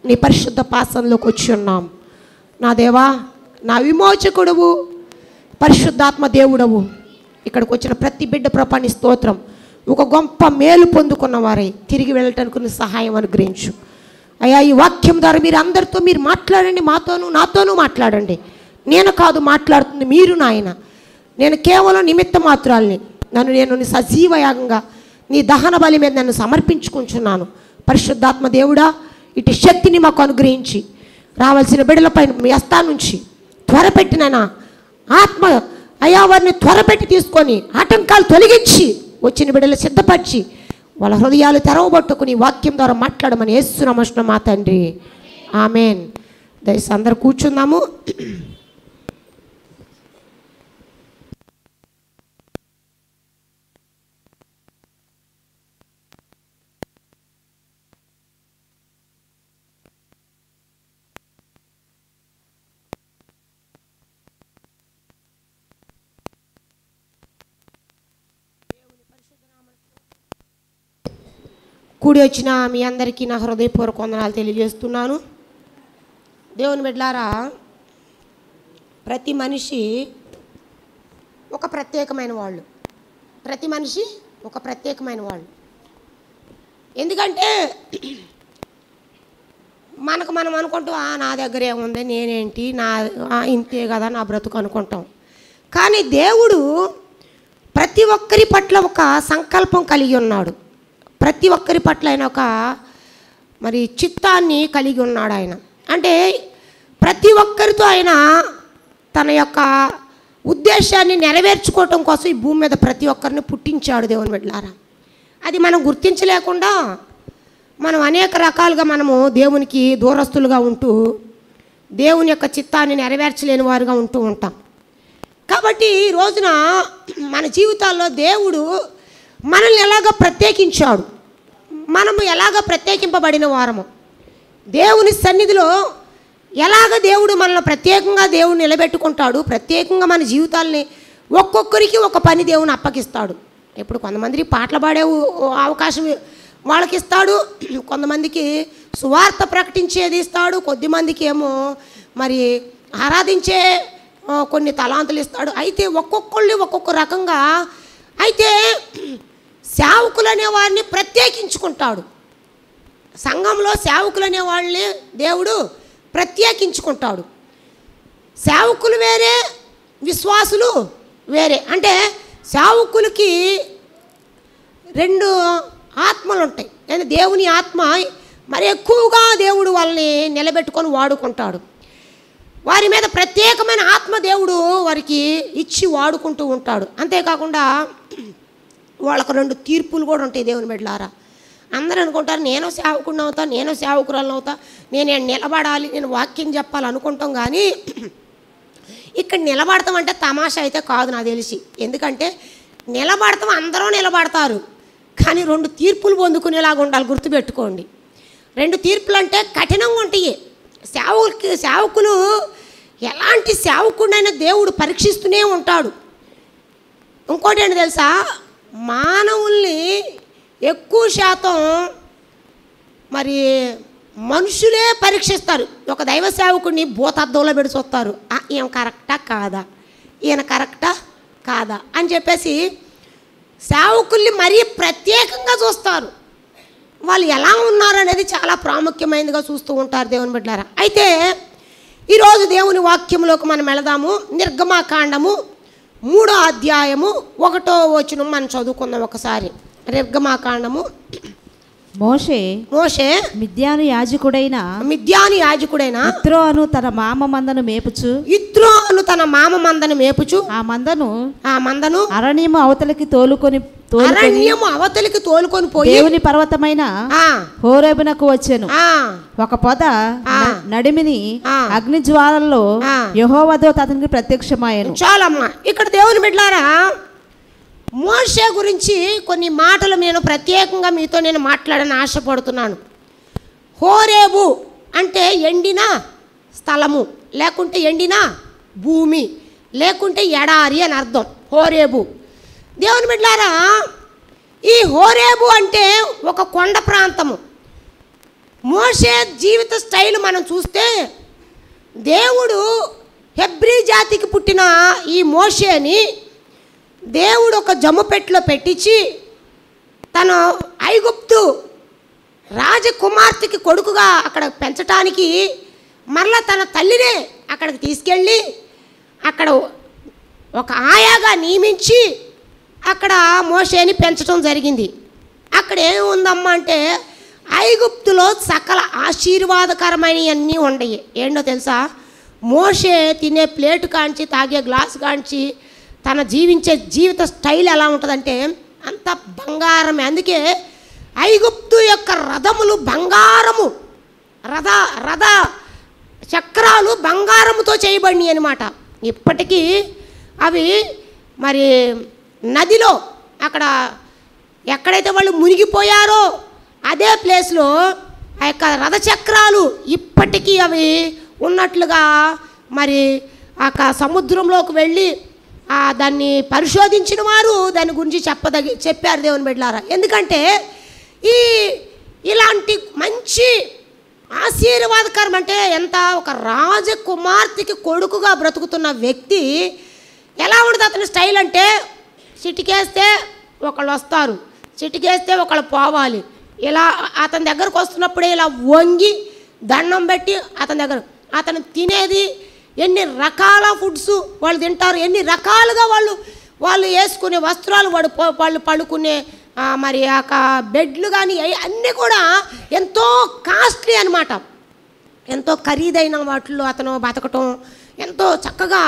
నీ పరిశుద్ధ పాసంలోకి వచ్చి ఉన్నాం. నా దేవా, నా విమోచకుడవు, పరిశుద్ధాత్మ దేవుడవు. ఇక్కడికి వచ్చిన ప్రతి బిడ్డ ప్రభా నీ స్తోత్రం. ఒక గొప్ప మేలు పొందుకున్న వారై తిరిగి వెళ్ళటానికి సహాయం అనుగ్రహించు అయ్యా. ఈ వాక్యం ద్వారా మీరు అందరితో మీరు మాట్లాడండి, నాతోనూ మాట్లాడండి. నేను కాదు మాట్లాడుతుంది మీరు నాయన. నేను కేవలం నిమిత్త మాత్రాల్ని. నేను సజీవ యాగంగా నీ దహన బలి మీద నన్ను సమర్పించుకుంటున్నాను. పరిశుద్ధాత్మ దేవుడా, ఇటు శక్తిని మాకు అనుగ్రహించి రావాల్సిన బిడ్డలపై మీ హస్తా నుంచి త్వరపెట్టిన ఆత్మ అయ్యా వారిని త్వరపెట్టి తీసుకొని ఆటంకాలు తొలగించి వచ్చిన బిడ్డలు సిద్ధపరిచి వాళ్ళ హృదయాలు తెరవబట్టుకుని వాక్యం ద్వారా మాట్లాడమని యేసునామమున మా తండ్రి, ఆమెన్. దయచేసి అందరూ కూర్చుందాము. కూడి వచ్చిన మీ అందరికీ నా హృదయపూర్వక వందనాలు తెలియజేస్తున్నాను. దేవుని బిడ్డలారా, ప్రతి మనిషి ఒక ప్రత్యేకమైన వాళ్ళు. ప్రతి మనిషి ఒక ప్రత్యేకమైన వాళ్ళు. ఎందుకంటే మనకు మనం అనుకుంటాం, నా దగ్గర ఏముంది, నేనేంటి, ఇంతే కదా నా బ్రతుకు అనుకుంటాం. కానీ దేవుడు ప్రతి ఒక్కరి పట్ల ఒక సంకల్పం కలిగి ఉన్నాడు. ప్రతి ఒక్కరి పట్ల ఆయన ఒక చిత్తాన్ని కలిగి ఉన్నాడు ఆయన. అంటే ప్రతి ఒక్కరితో ఆయన తన యొక్క ఉద్దేశాన్ని నెరవేర్చుకోవటం కోసం ఈ భూమి మీద ప్రతి ఒక్కరిని పుట్టించాడు దేవుని బిడ్డలారా. అది మనం గుర్తించలేకుండా మనం అనేక రకాలుగా మనము దేవునికి దూరస్తులుగా ఉంటూ దేవుని యొక్క చిత్తాన్ని నెరవేర్చలేని వారుగా ఉంటూ ఉంటాం. కాబట్టి ఈ రోజున మన జీవితాల్లో దేవుడు మనల్ని ఎలాగ ప్రత్యేకించాడు, మనము ఎలాగ ప్రత్యేకింపబడిన వారము, దేవుని సన్నిధిలో ఎలాగ దేవుడు మనల్ని ప్రత్యేకంగా దేవుడు నిలబెట్టుకుంటాడు, ప్రత్యేకంగా మన జీవితాలని ఒక్కొక్కరికి ఒక పని దేవుని అప్పగిస్తాడు. ఇప్పుడు కొంతమందికి పాటలు పాడే అవకాశం వాళ్ళకి ఇస్తాడు, కొంతమందికి సువార్త ప్రకటించేది ఇస్తాడు, కొద్దిమందికి ఏమో ఆరాధించే కొన్ని తలాంతులు ఇస్తాడు. అయితే ఒక్కొక్కళ్ళు ఒక్కొక్క రకంగా. అయితే సేవకులు అనే వారిని ప్రత్యేకించుకుంటాడు. సంఘంలో సేవకులు అనే వాళ్ళని దేవుడు ప్రత్యేకించుకుంటాడు. సేవకులు వేరే, విశ్వాసులు వేరే. అంటే సేవకులకి రెండు ఆత్మలు ఉంటాయి. అంటే దేవుని ఆత్మ మరి ఎక్కువగా దేవుడు వాళ్ళని నిలబెట్టుకొని వాడుకుంటాడు. వారి మీద ప్రత్యేకమైన ఆత్మ దేవుడు వారికి ఇచ్చి వాడుకుంటూ ఉంటాడు. అంతేకాకుండా వాళ్ళకు రెండు తీర్పులు కూడా ఉంటాయి దేవుని బిడ్డలారా. అందరూ అనుకుంటారు, నేను సేవకుడిని అవుతా, నేను సేవకురాలను అవుతా, నేను నిలబడాలి, నేను వాక్యం చెప్పాలి అనుకుంటాం. కానీ ఇక్కడ నిలబడతాం అంటే తమాషా అయితే కాదు నాకు తెలిసి. ఎందుకంటే నిలబడతాం, అందరూ నిలబడతారు, కానీ రెండు తీర్పులు పొందుకునేలాగా ఉండాలి. గుర్తుపెట్టుకోండి, రెండు తీర్పులు అంటే కఠినంగా ఉంటాయి. సేవకులు ఎలాంటి సేవకుడినైనా దేవుడు పరీక్షిస్తూనే ఉంటాడు. ఇంకోటి ఏంటి తెలుసా, మానవుల్ని ఎక్కువ శాతం మనుషులే పరీక్షిస్తారు. ఒక దైవ సేవకుడిని భూతద్దంలో పెట్టి చూస్తారు, ఈయన కరెక్టా కాదా, ఈయన కరెక్టా కాదా అని చెప్పేసి సేవకుల్ని మరీ ప్రత్యేకంగా చూస్తారు. వాళ్ళు ఎలా ఉన్నారనేది చాలా ప్రాముఖ్యమైనదిగా చూస్తూ ఉంటారు దేవుని బిడ్డలారా. అయితే ఈరోజు దేవుని వాక్యంలోకి మనం వెళదాము. నిర్గమాకాండము 3వ అధ్యాయము 1వ వచనం మనం చదువుకుందాం ఒకసారి. నిర్గమాకాండము. మోషే మిద్యాను యాజకుడైన యిత్రో అను తన మామ మందను మేపుచు ఆ మందను అరణ్యము అవతలికి తోలుకొని పోయి దేవుని పర్వతమైన హోరేబునకు వచ్చెను. ఒక పొద నడిమిని అగ్ని జ్వాలల్లో యెహోవా దూత అతనికి ప్రత్యక్షమాయెను. చాలమ్మా, ఇక్కడ దేవుని బిడ్డలారా, మోషే గురించి కొన్ని మాటలు నేను ప్రత్యేకంగా మీతో నేను మాట్లాడని ఆశపడుతున్నాను. హోరేబు అంటే ఎండిన స్థలము, లేకుంటే ఎండిన భూమి, లేకుంటే ఎడారి అని అర్థం. హోరేబు దేవుని బిడ్డలారా, ఈ హోరేబు అంటే ఒక కొండ ప్రాంతము. మోషే జీవిత స్టైల్ మనం చూస్తే దేవుడు హెబ్రీ జాతికి పుట్టిన ఈ మోషేని దేవుడు ఒక జమ్ముపెట్టులో పెట్టించి తను ఐగుప్తు రాజకుమార్తెకి కొడుకుగా అక్కడ పెంచటానికి మరలా తన తల్లినే అక్కడికి తీసుకెళ్ళి అక్కడ ఒక ఆయాగా నియమించి అక్కడ మోషేని పెంచడం జరిగింది. అక్కడ ఏమి ఉందమ్మా అంటే ఐగుప్తులో సకల ఆశీర్వాదకరమైనవన్నీ ఉండయి. ఏంటో తెలుసా? మోషే తినే ప్లేటు కాంచి, తాగే గ్లాసు కాంచి, తన జీవించే జీవిత స్టైల్ ఎలా ఉంటుందంటే అంత బంగారమే. అందుకే ఐగుప్తు యొక్క రథములు బంగారము, రథ చక్రాలు బంగారముతో చేయబడినాయి అన్నమాట. ఇప్పటికీ అవి మరి నదిలో అక్కడ ఎక్కడైతే వాళ్ళు మునిగిపోయారో అదే ప్లేస్లో ఆ యొక్క రథచక్రాలు ఇప్పటికీ అవి ఉన్నట్లుగా మరి ఆ సముద్రంలోకి వెళ్ళి దాన్ని పరిశోధించిన వారు దాని గురించి చెప్పారు దేవుని బిడ్డలారా. ఎందుకంటే ఇలాంటి మంచి ఆశీర్వాదకరం అంటే ఎంత, ఒక రాజకుమార్తెకి కొడుకుగా బ్రతుకుతున్న వ్యక్తి ఎలా ఉంటుంది అతని స్టైల్ అంటే, చిటికేస్తే ఒకళ్ళు వస్తారు, చిటికేస్తే ఒకళ్ళు పోవాలి. ఇలా అతని దగ్గరకు వస్తున్నప్పుడే ఇలా వంగి దండం పెట్టి అతను తినేది ఎన్ని రకాల ఫుడ్స్ వాళ్ళు తింటారు, ఎన్ని రకాలుగా వాళ్ళు వేసుకునే వస్త్రాలు, వాళ్ళు పడుకునే మరి ఆ బెడ్లు కానీ అన్నీ కూడా ఎంతో కాస్ట్లీ అనమాట. ఎంతో ఖరీదైన వాటిల్లో అతను బతకటం, ఎంతో చక్కగా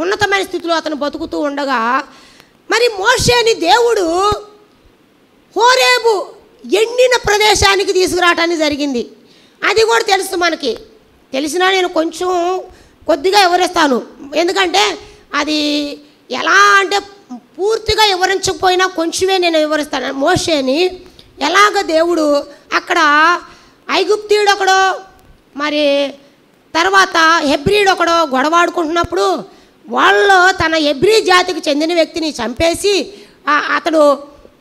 ఉన్నతమైన స్థితిలో అతను బతుకుతూ ఉండగా మరి మోషేని దేవుడు హోరేబు ఎండిన ప్రదేశానికి తీసుకురావటానికి జరిగింది. అది కూడా తెలుసు మనకి. తెలిసినా నేను కొద్దిగా వివరిస్తాను. ఎందుకంటే అది ఎలా అంటే పూర్తిగా వివరించకపోయినా కొంచెమే నేను వివరిస్తాను. మోషేని ఎలాగ దేవుడు అక్కడ ఐగుప్తీయుడు ఒకడో మరి తర్వాత హెబ్రీడు ఒకడో గొడవాడుకుంటున్నప్పుడు వాళ్ళు తన హెబ్రీ జాతికి చెందిన వ్యక్తిని చంపేసి అతడు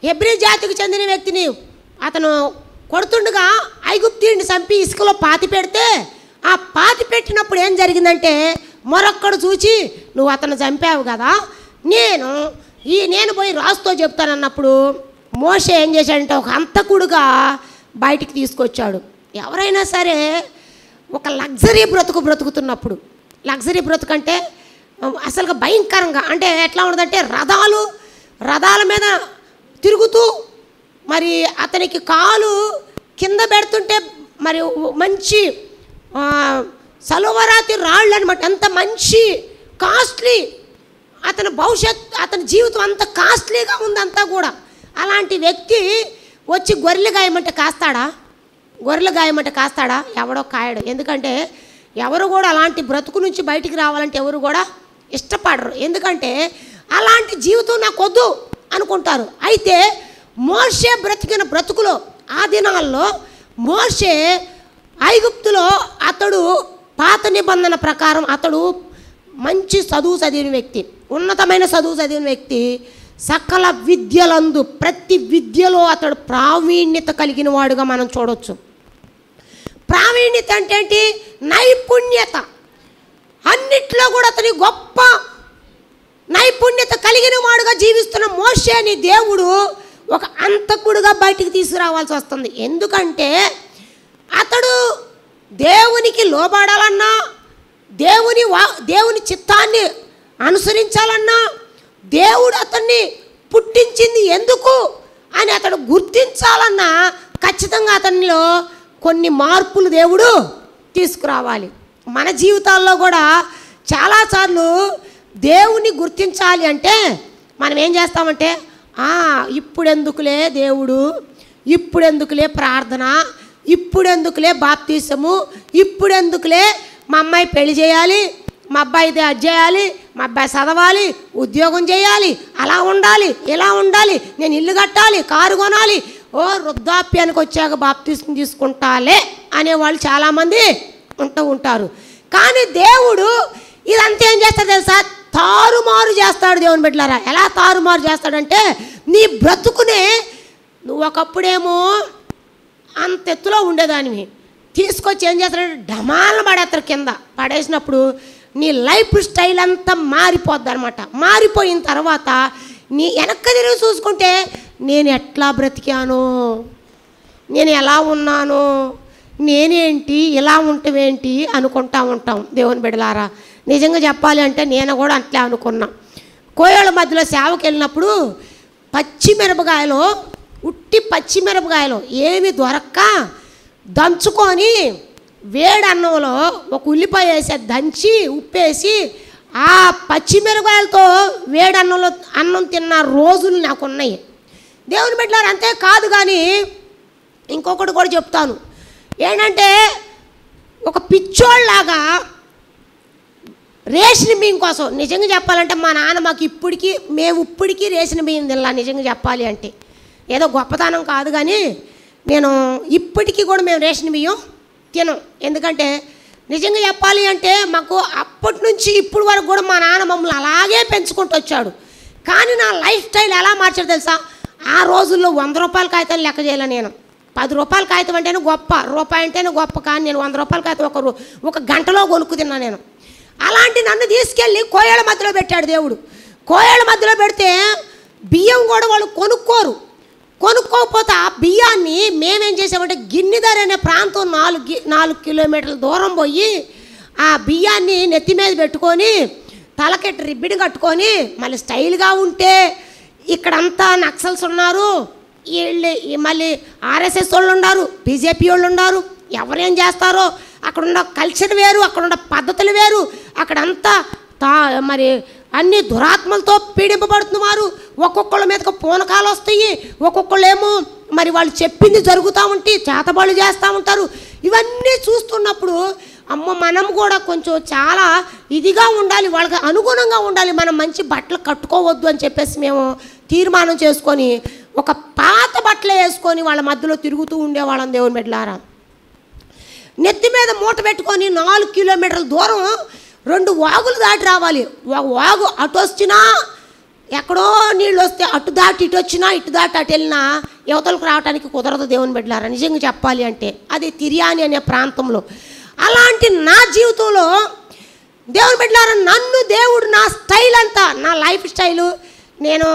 హెబ్రీ జాతికి చెందిన వ్యక్తిని అతను కొడుతుండగా ఐగుప్తీయుడిని చంపి ఇసుకలో పాతి పెడితే ఆ పాతి పెట్టినప్పుడు ఏం జరిగిందంటే మరొక్కడు చూచి నువ్వు అతను చంపావు కదా, నేను పోయి రాజుతో చెప్తానన్నప్పుడు మోషే ఏం చేశాడంటే ఒక హంతకుడుగా బయటికి తీసుకొచ్చాడు. ఎవరైనా సరే ఒక లగ్జరీ బ్రతుకుతున్నప్పుడు, లగ్జరీ బ్రతుకు అంటే అసలుగా భయంకరంగా అంటే ఎట్లా ఉండదంటే రథాల మీద తిరుగుతూ మరి అతనికి కాలు కింద పెడుతుంటే మరి మంచి సలోవరాతి రాళ్ళు అనమాట. ఎంత మంచి కాస్ట్లీ అతని అతని జీవితం అంత కాస్ట్లీగా ఉందంతా కూడా. అలాంటి వ్యక్తి వచ్చి గొర్రెలు గాయమంటే కాస్తాడా? ఎవడో కాయడు. ఎందుకంటే ఎవరు కూడా అలాంటి బ్రతుకు నుంచి బయటికి రావాలంటే ఎవరు కూడా ఇష్టపడరు. ఎందుకంటే అలాంటి జీవితం నాకు వద్దు అనుకుంటారు. అయితే మోషే బ్రతికిన బ్రతుకులో ఆ దినాల్లో మోషే ఐగుప్తులో అతడు పాత నిబంధన ప్రకారం అతడు మంచి చదువు చదివిన వ్యక్తి, ఉన్నతమైన చదువు చదివిన వ్యక్తి, సకల విద్యలందు ప్రతి విద్యలో అతడు ప్రావీణ్యత కలిగిన వాడుగా మనం చూడవచ్చు. ప్రావీణ్యత అంటే ఏంటి? నైపుణ్యత. అన్నిట్లో కూడా అతని గొప్ప నైపుణ్యత కలిగిన వాడుగా జీవిస్తున్న మోషేని దేవుడు ఒక అంతకుడుగా బయటికి తీసుకురావాల్సి వస్తుంది. ఎందుకంటే అతడు దేవునికి లోబడాలన్నా, దేవుని చిత్తాన్ని అనుసరించాలన్నా, దేవుడు అతన్ని పుట్టించింది ఎందుకు అని అతడు గుర్తించాలన్నా ఖచ్చితంగా అతనిలో కొన్ని మార్పులు దేవుడు తీసుకురావాలి. మన జీవితాల్లో కూడా చాలాసార్లు దేవుని గుర్తించాలి అంటే మనం ఏం చేస్తామంటే ఇప్పుడెందుకులే దేవుడు, ఇప్పుడెందుకులే ప్రార్థన, ఇప్పుడెందుకులే బాప్తీసము, ఇప్పుడెందుకులే మా అమ్మాయి పెళ్లి చేయాలి, మా అబ్బాయి అది చేయాలి, మా అబ్బాయి చదవాలి, ఉద్యోగం చేయాలి, అలా ఉండాలి, ఇలా ఉండాలి, నేను ఇల్లు కట్టాలి, కారు కొనాలి, వృద్ధాప్యానికి వచ్చాక బాప్తీసం తీసుకుంటాలే అనేవాళ్ళు చాలామంది ఉంటారు. కానీ దేవుడు ఇదంతా ఏం చేస్తాడు తెలుసా? తారుమారు చేస్తాడు. దేవుని బిడ్డలారా, ఎలా తారుమారు చేస్తాడంటే నీ బ్రతుకునే నువ్వు ఒకప్పుడేమో అంత ఎత్తులో ఉండేదానివి, తీసుకొచ్చి ఏం చేస్తారంటే డమాలను పడేస్తారు కింద. పడేసినప్పుడు నీ లైఫ్ స్టైల్ అంతా మారిపోద్ది అనమాట. మారిపోయిన తర్వాత నీ వెనక్కి తిరిగి చూసుకుంటే నేను ఎట్లా బ్రతికాను, నేను ఎలా ఉన్నాను, నేనేంటి ఇలా ఉంటావేంటి అనుకుంటా ఉంటాం. దేవుని బిడ్డలారా, నిజంగా చెప్పాలి అంటే నేను కూడా అట్లే అనుకున్నా. కోయల మధ్యలో సేవకి వెళ్ళినప్పుడు పచ్చిమిరపకాయలు, ఉట్టి పచ్చిమిరపకాయలు ఏమి దొరక్క దంచుకొని వేడి అన్నంలో ఒక ఉల్లిపాయ వేసి దంచి ఉప్పేసి ఆ పచ్చిమిరపకాయలతో వేడి అన్నంలో అన్నం తిన్న రోజులు నాకు ఉన్నాయి. దేవుని బిడ్డలారా, అంతే కాదు కానీ ఇంకొకటి కూడా చెప్తాను. ఏంటంటే ఒక పిచ్చోళ్ళలాగా రేషన్ బియ్యం కోసం, నిజంగా చెప్పాలంటే మా నాన్న మాకు మేము ఇప్పటికీ రేషన్ బియ్యం తినలా. నిజంగా చెప్పాలి అంటే ఏదో గొప్పతనం కాదు కానీ నేను ఇప్పటికీ కూడా మేము రేషన్ బియ్యం తినం. ఎందుకంటే నిజంగా చెప్పాలి అంటే మాకు అప్పటి నుంచి ఇప్పటి వరకు కూడా మా నాన్న మమ్మల్ని అలాగే పెంచుకుంటూ వచ్చాడు. కానీ నా లైఫ్ స్టైల్ ఎలా మార్చాడు తెలుసా? ఆ రోజుల్లో 100 రూపాయల కాగితాలు లెక్క చేయాలి. నేను 10 రూపాయల కాగితం అంటేనే గొప్ప, రూపాయి అంటేనే గొప్ప. కానీ నేను 100 రూపాయల కాగితం ఒక గంటలో కొనుక్కు తిన్నా నేను. అలాంటి నన్ను తీసుకెళ్ళి కోయేళ్ళ మధ్యలో పెట్టాడు దేవుడు. కోయేళ్ళ మధ్యలో పెడితే బియ్యం కూడా వాళ్ళు కొనుక్కోకపోతే ఆ బియ్యాన్ని మేమేం చేసామంటే గిన్నెదారి అనే ప్రాంతం 4 కిలోమీటర్ల దూరం పోయి ఆ బియ్యాన్ని నెత్తి మీద పెట్టుకొని తలకెట్టి రిబ్బిని కట్టుకొని మళ్ళీ స్టైల్గా ఉంటే ఇక్కడంతా నక్సల్స్ ఉన్నారు, వీళ్ళు మళ్ళీ ఆర్ఎస్ఎస్ వాళ్ళు ఉన్నారు, బీజేపీ వాళ్ళు ఉన్నారు. ఎవరేం చేస్తారో అక్కడున్న కల్చర్ వేరు, అక్కడున్న పద్ధతులు వేరు. అక్కడంతా మరి అన్ని దురాత్మలతో పీడింపబడుతున్నారు. ఒక్కొక్కళ్ళ మీదకి పూనకాలు వస్తాయి, ఒక్కొక్కళ్ళేమో మరి వాళ్ళు చెప్పింది జరుగుతూ ఉంటే చేతబడులు చేస్తూ ఉంటారు. ఇవన్నీ చూస్తున్నప్పుడు అమ్మ మనం కూడా కొంచెం చాలా ఇదిగా ఉండాలి, వాళ్ళకి అనుగుణంగా ఉండాలి, మనం మంచి బట్టలు కట్టుకోవద్దు అని చెప్పేసి మేము తీర్మానం చేసుకొని ఒక పాత బట్టలు వేసుకొని వాళ్ళ మధ్యలో తిరుగుతూ ఉండేవాళ్ళం. దేవుని బిడ్డలారా, నెత్తి మీద మూట పెట్టుకొని 4 కిలోమీటర్ల దూరం 2 వాగులు దాటి రావాలి. వాగు అటు వచ్చినా ఎక్కడో నీళ్ళు వస్తే అటు దాటి ఇటు వచ్చినా, ఇటు దాటి అటు వెళ్ళినా యువతలకు రావడానికి కుదరదు. దేవుని బిడ్డలారా, నిజంగా చెప్పాలి అంటే అది తిర్యాని అనే ప్రాంతంలో. అలాంటి నా జీవితంలో దేవుని బిడ్డలారా, నన్ను దేవుడు నా స్టైల్ అంతా, నా లైఫ్ స్టైలు, నేను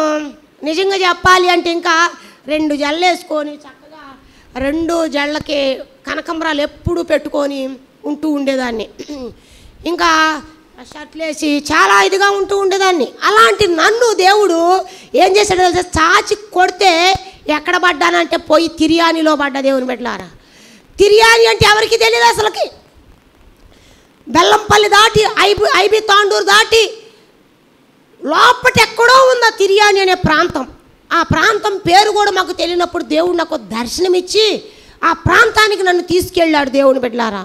నిజంగా చెప్పాలి అంటే ఇంకా 2 జళ్ళు వేసుకొని చక్కగా 2 జళ్ళకి కనకంబరాలు ఎప్పుడూ పెట్టుకొని ఉంటూ ఉండేదాన్ని. ఇంకా షర్ట్లు వేసి చాలా ఇదిగా ఉంటూ ఉండేదాన్ని. అలాంటి నన్ను దేవుడు ఏం చేశాడు తెలుసా? చాచి కొడితే ఎక్కడ పడ్డానంటే పోయి తిర్యానిలో పడ్డా. దేవుని బిడ్డలారా, తిర్యాని అంటే ఎవరికి తెలియదు అసలుకి. బెల్లంపల్లి దాటి ఐబి తాండూరు దాటి లోపట ఎక్కడో ఉన్న తిర్యాని అనే ప్రాంతం. ఆ ప్రాంతం పేరు కూడా మాకు తెలియనప్పుడు దేవుడు నాకు దర్శనమిచ్చి ఆ ప్రాంతానికి నన్ను తీసుకెళ్ళాడు. దేవుని బిడ్డలారా,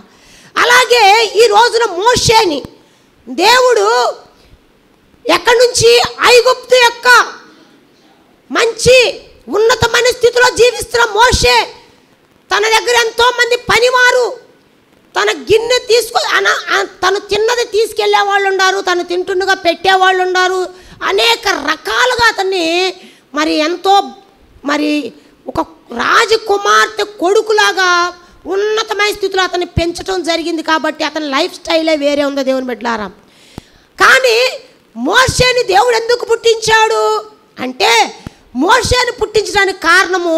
అలాగే ఈ రోజున మోషేని దేవుడు ఎక్కడి నుంచి, ఐగుప్తు యొక్క మంచి ఉన్నతమైన స్థితిలో జీవిస్తున్న మోషే, తన దగ్గర ఎంతోమంది పనివారు, తన గిన్నె తను తిన్నది తీసుకెళ్లే వాళ్ళు ఉన్నారు, తను తింటుండగా పెట్టేవాళ్ళు ఉన్నారు. అనేక రకాలుగా అతన్ని మరి ఎంతో మరి ఒక రాజకుమార్తె కొడుకులాగా ఉన్నతమైన స్థితిలో అతన్ని పెంచడం జరిగింది. కాబట్టి అతని లైఫ్ స్టైలే వేరే ఉంది. దేవుని బిడ్డలారా, కానీ మోషేని దేవుడు ఎందుకు పుట్టించాడు అంటే, మోషేని పుట్టించడానికి కారణము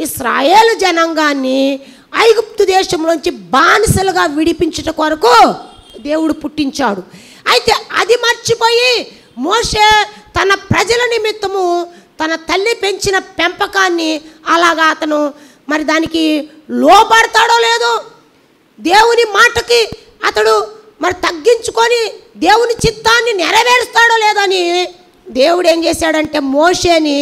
ఇశ్రాయేలు జనాంగాన్ని ఐగుప్తు దేశంలోంచి బానిసలుగా విడిపించడం కొరకు దేవుడు పుట్టించాడు. అయితే అది మర్చిపోయి మోషే తన ప్రజల నిమిత్తము తన తల్లి పెంచిన పెంపకాన్ని అలాగా అతను మరి దానికి లోపడతాడో లేదో, దేవుని మాటకి అతడు మరి తగ్గించుకొని దేవుని చిత్తాన్ని నెరవేరుస్తాడో లేదని దేవుడు ఏం చేశాడంటే మోషేని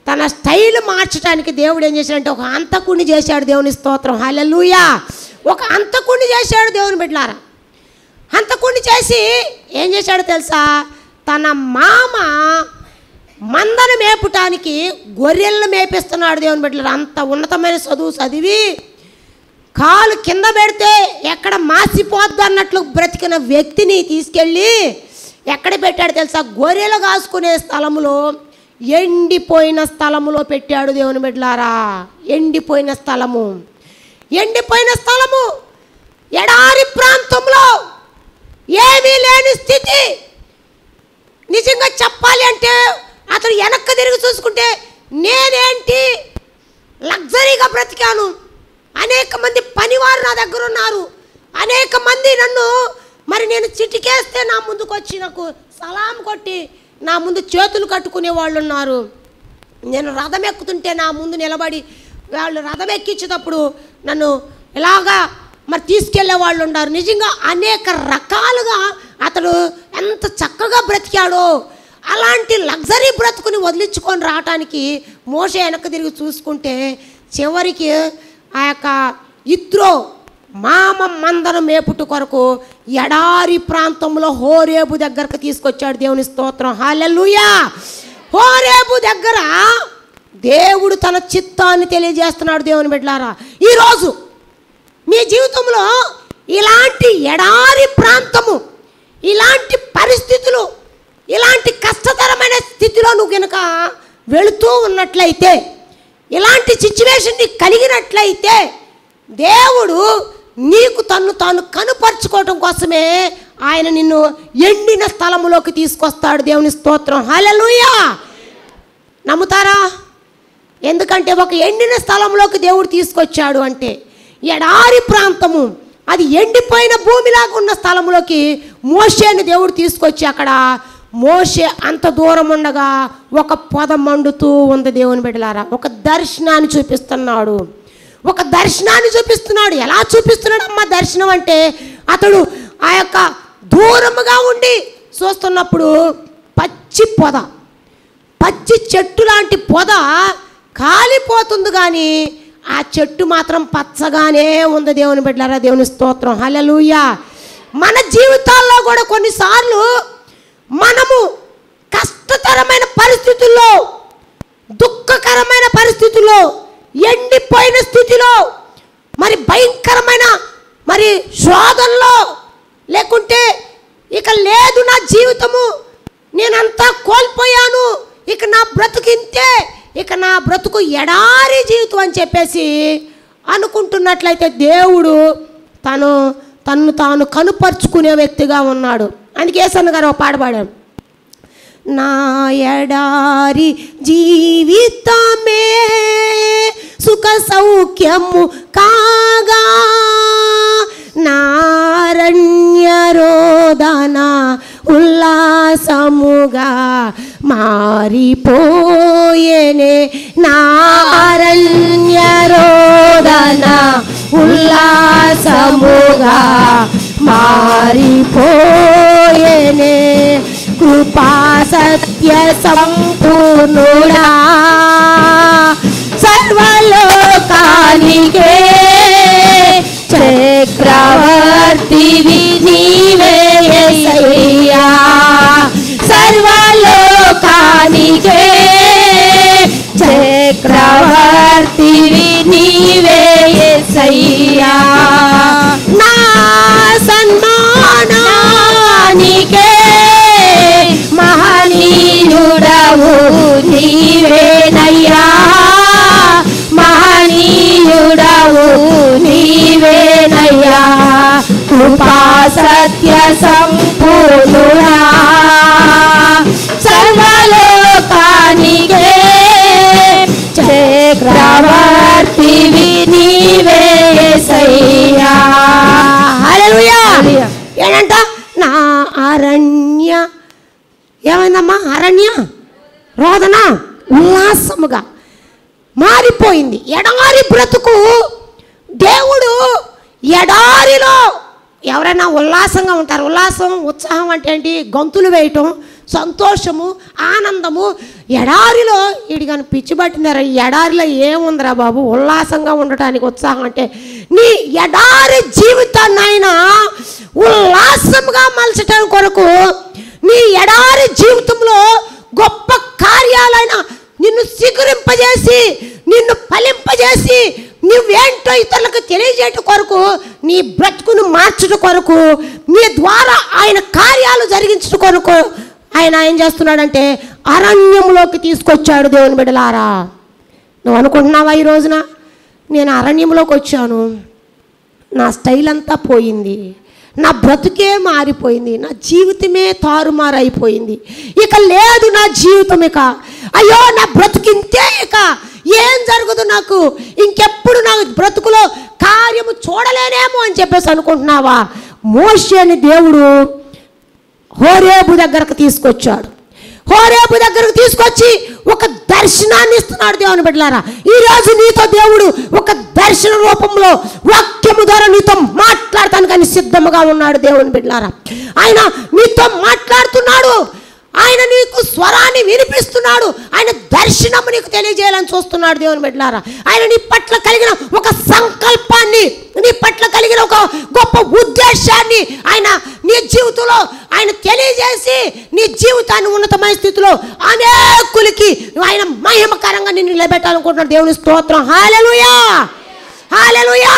తన స్టైల్ మార్చడానికి దేవుడు ఏం చేశాడంటే ఒక హంతకుడిని చేశాడు. దేవుని స్తోత్రం, హల్లెలూయా. ఒక హంతకుడిని చేశాడు. దేవుని బిడ్డలారా, హంతకుడిని చేసి ఏం చేశాడో తెలుసా? తన మామ మందను మేపటానికి గొర్రెలను మేపిస్తున్నాడు. దేవుని బిడ్డలారా, అంత ఉన్నతమైన చదువు చదివి కాలు కింద పెడితే ఎక్కడ మాసిపోద్దు అన్నట్లు బ్రతికిన వ్యక్తిని తీసుకెళ్ళి ఎక్కడ పెట్టాడు తెలుసా? గొర్రెలు కాసుకునే స్థలములో, ఎండిపోయిన స్థలములో పెట్టాడు. దేవుని బిడ్డలారా, ఎండిపోయిన స్థలము. ఎండిపోయిన స్థలము, ఎడారి ప్రాంతంలో ఏమీ లేని స్థితి. నిజంగా చెప్పాలి అంటే అతను వెనక్కి తిరిగి చూసుకుంటే నేనేంటి లగ్జరీగా బ్రతికాను, అనేక మంది పనివారు నా దగ్గర ఉన్నారు, అనేక మంది నన్ను మరి నేను చిటికేస్తే నా ముందుకు వచ్చి నాకు సలాం కొట్టి నా ముందు చేతులు కట్టుకునే వాళ్ళు ఉన్నారు. నేను రథం ఎక్కుతుంటే నా ముందు నిలబడి వాళ్ళు రథం ఎక్కించేటప్పుడు నన్ను ఇలాగా మరి తీసుకెళ్లే వాళ్ళు ఉన్నారు. నిజంగా అనేక రకాలుగా అతడు ఎంత చక్కగా బ్రతికాడో. అలాంటి లగ్జరీ బ్రతుకుని వదిలించుకొని రావటానికి మోషే వెనక్కి తిరిగి చూసుకుంటే చివరికి ఆ యొక్క ఇత్రో మామ మందను మేపుట కొరకు ఎడారి ప్రాంతంలో హోరేబు దగ్గరకు తీసుకొచ్చాడు. దేవుని స్తోత్రం, హల్లెలూయా. హోరేబు దగ్గర దేవుడు తన చిత్తాన్ని తెలియజేస్తున్నాడు. దేవుని బిడ్డలారా, ఈరోజు మీ జీవితంలో ఇలాంటి ఎడారి ప్రాంతము, ఇలాంటి పరిస్థితులు, ఇలాంటి కష్టతరమైన స్థితిలో నువ్వు కనుక వెళుతూ ఉన్నట్లయితే, ఇలాంటి సిచ్యువేషన్ నీకు కలిగినట్లయితే దేవుడు నీకు తన్ను తాను కనుపరుచుకోవటం కోసమే ఆయన నిన్ను ఎండిన స్థలములోకి తీసుకొస్తాడు. దేవుని స్తోత్రం, హల్లెలూయా. నమ్ముతారా? ఎందుకంటే ఒక ఎండిన స్థలంలోకి దేవుడు తీసుకొచ్చాడు అంటే ఎడారి ప్రాంతము, అది ఎండిపోయిన భూమిలాగా ఉన్న స్థలంలోకి మోషేని దేవుడు తీసుకొచ్చి అక్కడ మోషే అంత దూరం ఉండగా ఒక పొద మండుతూ ఉంది. దేవుని బిడ్డలారా, ఒక దర్శనాన్ని చూపిస్తున్నాడు, ఒక దర్శనాన్ని చూపిస్తున్నాడు. ఎలా చూపిస్తున్నాడు అమ్మ దర్శనం అంటే, అతడు ఆ యొక్క దూరముగా ఉండి చూస్తున్నప్పుడు పచ్చి పొద, పచ్చి చెట్టు లాంటి పొద కాలిపోతుంది, కానీ ఆ చెట్టు మాత్రం పచ్చగానే ఉంది. దేవుని బిడ్డలారా, దేవుని స్తోత్రం, హల్లెలూయా. మన జీవితాల్లో కూడా కొన్నిసార్లు మనము కష్టతరమైన పరిస్థితుల్లో, దుఃఖకరమైన పరిస్థితుల్లో, ఎండిపోయిన స్థితిలో, మరి భయంకరమైన మరి శోధనలో, లేకుంటే ఇక లేదు నా జీవితము, నేనంతా కోల్పోయాను, ఇక నా బ్రతుకింతే, ఇక నా బ్రతుకు ఎడారి జీవితం అని చెప్పేసి అనుకుంటున్నట్లయితే దేవుడు తన్ను తాను కనుపరుచుకునే వ్యక్తిగా ఉన్నాడు. అందుకే యేసన్న గారు ఒక పాట పాడాడు, నా ఎడారి జీవితమే సుఖ సౌఖ్యము కాగా, నారణ్య రోదన ఉల్లాసముగా మారిపోయేనే, నారణ్య రోదన ఉల్లాసముగా మారిపోయేనే, కృపా సత్య సంపూర్ణుడా సర్వలోకానికే చక్రవర్తివి నీవే యేసయ్యా, సర్వలోకానికే చక్రవర్తివి నీవే యేసయ్యా, నా సన్మానానికే మహనీయుడవు నీవేనయ్యా, మహనీయుడవు నీవేనయ్యా, కృపా సత్య సంపూర్ణుడా సర్వలోకానికే చక్రవర్తివి నీవే యేసయ్యా, హల్లెలూయా. ఏంటంట నా అరణ్య, ఏమైందమ్మా? అరణ్య రోదన ఉల్లాసముగా మారిపోయింది. ఎడారి బ్రతుకు దేవుడు ఎడారిలో ఎవరైనా ఉల్లాసంగా ఉంటారు. ఉల్లాసం, ఉత్సాహం అంటే ఏంటి? గంతులు వేయటం, సంతోషము, ఆనందము. ఎడారిలో ఈడిగాని పిచ్చి పట్టినారా? ఈ ఎడారిలో ఏముందిరా బాబు ఉల్లాసంగా ఉండటానికి, ఉత్సాహం అంటే? నీ ఎడారి జీవితాన్ని ఆయన ఉల్లాసంగా మలచటానికి కొరకు, నీ ఎడారి జీవితంలో గొప్ప కార్యాలైన నిన్ను సిగురింపజేసి, నిన్ను ఫలింపజేసి, నువ్వేంటో ఇతరులకు తెలియజేయటం కొరకు, నీ బ్రతుకును మార్చడం కొరకు, నీ ద్వారా ఆయన కార్యాలు జరిగించడం కొరకు ఆయన ఏం చేస్తున్నాడంటే అరణ్యంలోకి తీసుకొచ్చాడు. దేవుని బిడ్డలారా, నువ్వు అనుకుంటున్నావా ఈ రోజున నేను అరణ్యంలోకి వచ్చాను, నా స్టైల్ అంతా పోయింది, నా బ్రతుకే మారిపోయింది, నా జీవితమే తారుమారైపోయింది, ఇక లేదు నా జీవితం, ఇక అయ్యో నా బ్రతుకింతే, ఇక ఏం జరుగుదు నాకు, ఇంకెప్పుడు నా బ్రతుకులో కార్యము చూడలేనేమో అని చెప్పేసి అనుకుంటున్నావా? మోషేని దేవుడు హోరేబు దగ్గరకు తీసుకొచ్చాడు. హోరేబు దగ్గరకు తీసుకొచ్చి ఒక దర్శనాన్ని ఇస్తున్నాడు. దేవుని బిడ్డలారా, ఈరోజు నీతో దేవుడు ఒక దర్శన రూపంలో వాక్యము ద్వారా నీతో మాట్లాడటానికి ఆయన సిద్ధముగా ఉన్నాడు. దేవుని బిడ్డలారా, ఆయన నీతో మాట్లాడుతున్నాడు, ఆయన నీకు స్వరాన్ని వినిపిస్తున్నాడు, ఆయన దర్శనము నీకు తెలియజేయాలని చూస్తున్నాడు. దేవుని బిడ్డలారా, ఆయన నీ పట్ల కలిగిన ఒక సంకల్పాన్ని, నీ పట్ల కలిగిన ఒక గొప్ప ఉద్దేశాన్ని ఆయన నీ జీవితంలో ఆయన తెలియజేసి నీ జీవితాన్ని ఉన్నతమైన స్థితిలో అనేకులకి ఆయన మహిమకరంగా నిన్ను నిలబెట్టాలనుకుంటున్నాడు. దేవుని స్తోత్రం. హల్లెలూయా, హల్లెలూయా.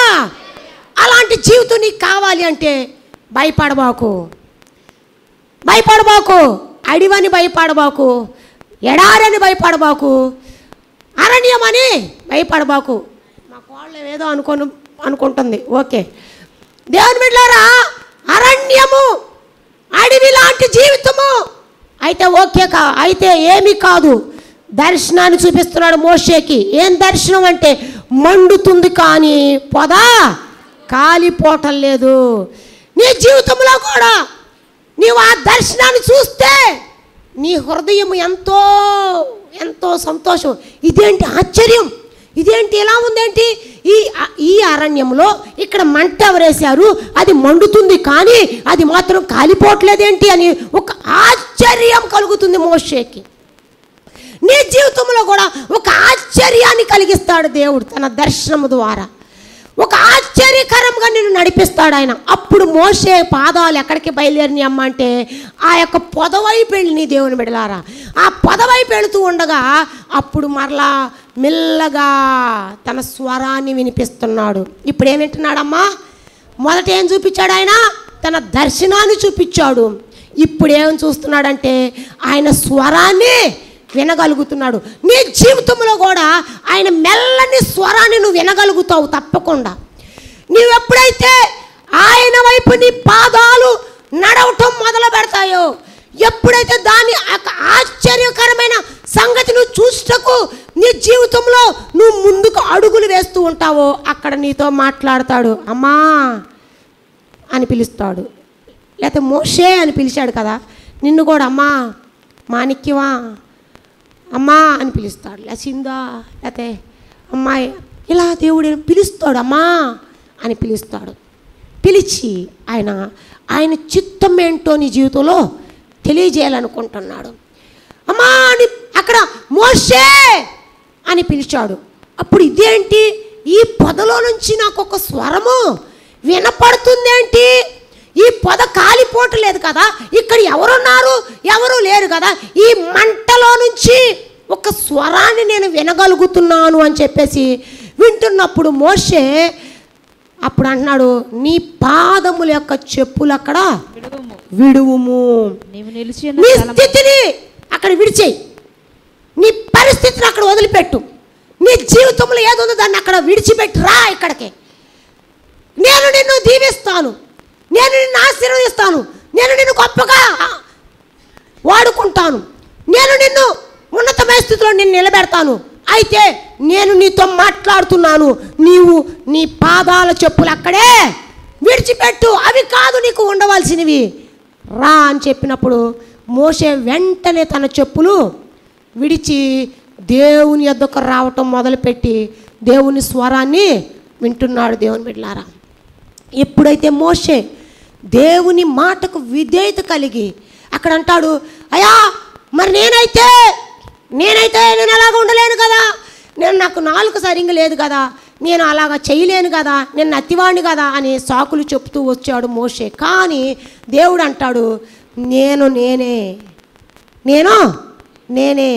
అలాంటి జీవితం నీకు కావాలి అంటే భయపడబాకు, భయపడబాకు, అడివని భయపడబాకు, ఎడారని భయపడబాకు, అరణ్యమని భయపడబాకు. మా కోళ్ళ ఏదో అనుకుంటుంది. ఓకే, దేవుని బిడ్డలారా, అరణ్యము, అడవి లాంటి జీవితము అయితే ఓకే అయితే ఏమీ కాదు. దర్శనాన్ని చూపిస్తున్నాడు మోషేకి. ఏం దర్శనం అంటే మండుతుంది కానీ పొద కాలిపోవటం లేదు. నీ జీవితంలో కూడా నీవు ఆ దర్శనాన్ని చూస్తే నీ హృదయం ఎంతో ఎంతో సంతోషం. ఇదేంటి ఆశ్చర్యం, ఇదేంటి ఇలా ఉందేంటి, ఈ అరణ్యంలో ఇక్కడ మంట ఎవరేశారు, అది మండుతుంది కానీ అది మాత్రం కాలిపోవట్లేదేంటి అని ఒక ఆశ్చర్యం కలుగుతుంది మోషేకి. నీ జీవితంలో కూడా ఒక ఆశ్చర్యాన్ని కలిగిస్తాడు దేవుడు తన దర్శనము ద్వారా. ఒక ఆశ్చర్యకరంగా నిన్ను నడిపిస్తాడు ఆయన. అప్పుడు మోషే పాదాలు ఎక్కడికి బయలుదేరినాయి అమ్మ అంటే ఆ యొక్క పొదవైపు వెళ్ళి దేవుని బిడ్డలారా, ఆ పొదవైపు వెళుతూ ఉండగా అప్పుడు మరలా మెల్లగా తన స్వరాన్ని వినిపిస్తున్నాడు. ఇప్పుడు ఏం వింటున్నాడమ్మా? మొదట ఏం చూపించాడు ఆయన? తన దర్శనాన్ని చూపించాడు. ఇప్పుడు ఏం చూస్తున్నాడంటే ఆయన స్వరాన్ని వినగలుగుతున్నాడు. నీ జీవితంలో కూడా ఆయన మెల్లని స్వరాన్ని నువ్వు వినగలుగుతావు తప్పకుండా. నీవు ఎప్పుడైతే ఆయన వైపు నీ పాదాలు నడవటం మొదలు పెడతాయో, ఎప్పుడైతే దాన్ని ఆశ్చర్యకరమైన సంగతి నువ్వు చూస్తకు నీ జీవితంలో నువ్వు ముందుకు అడుగులు వేస్తూ ఉంటావో అక్కడ నీతో మాట్లాడతాడు. అమ్మా అని పిలుస్తాడు. లేకపోతే మోషే అని పిలిచాడు కదా, నిన్ను కూడా అమ్మా మాణిక్యమా అమ్మా అని పిలుస్తాడు. లసిందా లేకపోతే అమ్మాయి ఇలా దేవుడు పిలుస్తాడు, అమ్మా అని పిలుస్తాడు. పిలిచి ఆయన చిత్తం ఏంటో నీ జీవితంలో తెలియజేయాలనుకుంటున్నాడు. అమ్మా అని అక్కడ మోషే అని పిలిచాడు. అప్పుడు ఇదేంటి, ఈ పొదలో నుంచి నాకు ఒక స్వరము వినపడుతుందేంటి, ఈ పొద కాలిపోవట్లేదు కదా, ఇక్కడ ఎవరున్నారు, ఎవరు లేరు కదా, ఈ మంటలో నుంచి ఒక స్వరాన్ని నేను వినగలుగుతున్నాను అని చెప్పేసి వింటున్నప్పుడు మోషే అప్పుడు అంటున్నాడు, నీ పాదముల యొక్క చెప్పులు అక్కడ విడువుము, నీ స్థితిని అక్కడ విడిచేయి, నీ పరిస్థితిని అక్కడ వదిలిపెట్టు, నీ జీవితంలో ఏదుందో దాన్ని అక్కడ విడిచిపెట్టి రా ఇక్కడికి. నేను నిన్ను దీవిస్తాను, నేను నిన్ను ఆశీర్వదిస్తాను, నేను నిన్ను గొప్పగా వాడుకుంటాను, నేను నిన్ను ఉన్నతమైన స్థితిలో నిన్ను నిలబెడతాను. అయితే నేను నీతో మాట్లాడుతున్నాను, నీవు నీ పాదాల చెప్పులు అక్కడే విడిచిపెట్టు, అవి కాదు నీకు ఉండవలసినవి, రా అని చెప్పినప్పుడు మోషే వెంటనే తన చెప్పులు విడిచి దేవుని యొద్దకు రావటం మొదలుపెట్టి దేవుని స్వరాన్ని వింటున్నాడు. దేవుని బిడ్డలారా, ఎప్పుడైతే మోషే దేవుని మాటకు విధేయత కలిగి అక్కడ అంటాడు, అయ్యా మరి నేనైతే నేను అలాగ ఉండలేను కదా, నాకు నాలుక సరిగ్గా లేదు కదా, నేను అలాగ చేయలేను కదా, నేను నత్తివాణ్ణి కదా అని సాకులు చెప్తూ వచ్చాడు మోషే. కానీ దేవుడు అంటాడు, నేనే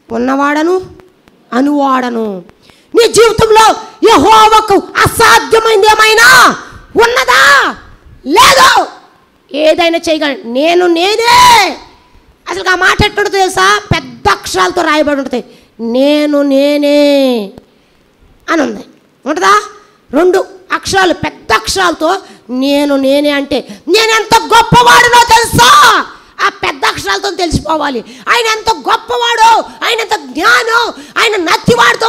ఉన్నవాడను అనువాడను. నీ జీవితంలో యెహోవాకు అసాధ్యమైంది ఏమైనా ఉన్నదా? లేదు, ఏదైనా చేయగలను. నేనే అసలు ఆ మాట ఎట్టుంటుందో తెలుసా? పెద్ద అక్షరాలతో రాయబడి ఉంటుంది, నేనే అని ఉంది. ఉంటుందా? 2 అక్షరాలు పెద్ద అక్షరాలతో నేనే అంటే నేను ఎంత గొప్పవాడినో తెలుసా? ఆ పెద్ద అక్షరాలతో తెలిసిపోవాలి ఆయన ఎంత గొప్పవాడో, ఆయన ఎంత జ్ఞానం. ఆయన నత్తివాడితో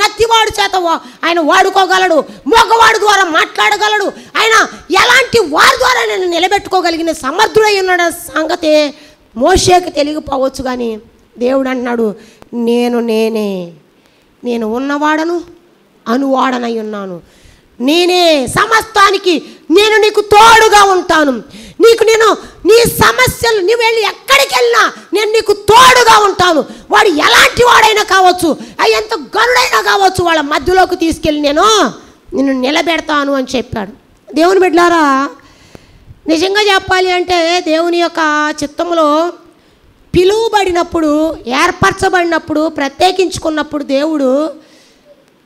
నత్తివాడు చేత ఆయన వాడుకోగలడు, మగవాడు ద్వారా మాట్లాడగలడు. ఆయన ఎలాంటి వారి ద్వారా నేను నిలబెట్టుకోగలిగిన సమర్థుడై ఉన్నాడు సంగతి మోషేకి తెలియకపోవచ్చు. కానీ దేవుడు అంటున్నాడు నేను ఉన్నవాడను అనువాడనై ఉన్నాను, నేనే సమస్తానికి నేను నీకు తోడుగా ఉంటాను. నేను నీ సమస్యలు నువ్వు వెళ్ళి ఎక్కడికి వెళ్ళినా నేను నీకు తోడుగా ఉంటాను. వాడు ఎలాంటి వాడైనా కావచ్చు, ఎంత గరుడైనా కావచ్చు, వాళ్ళ మధ్యలోకి తీసుకెళ్ళి నిన్ను నిలబెడతాను అని చెప్పాడు. దేవుని బిడ్డలారా, నిజంగా చెప్పాలి అంటే దేవుని యొక్క చిత్తంలో పిలువబడినప్పుడు, ఏర్పరచబడినప్పుడు, ప్రత్యేకించుకున్నప్పుడు దేవుడు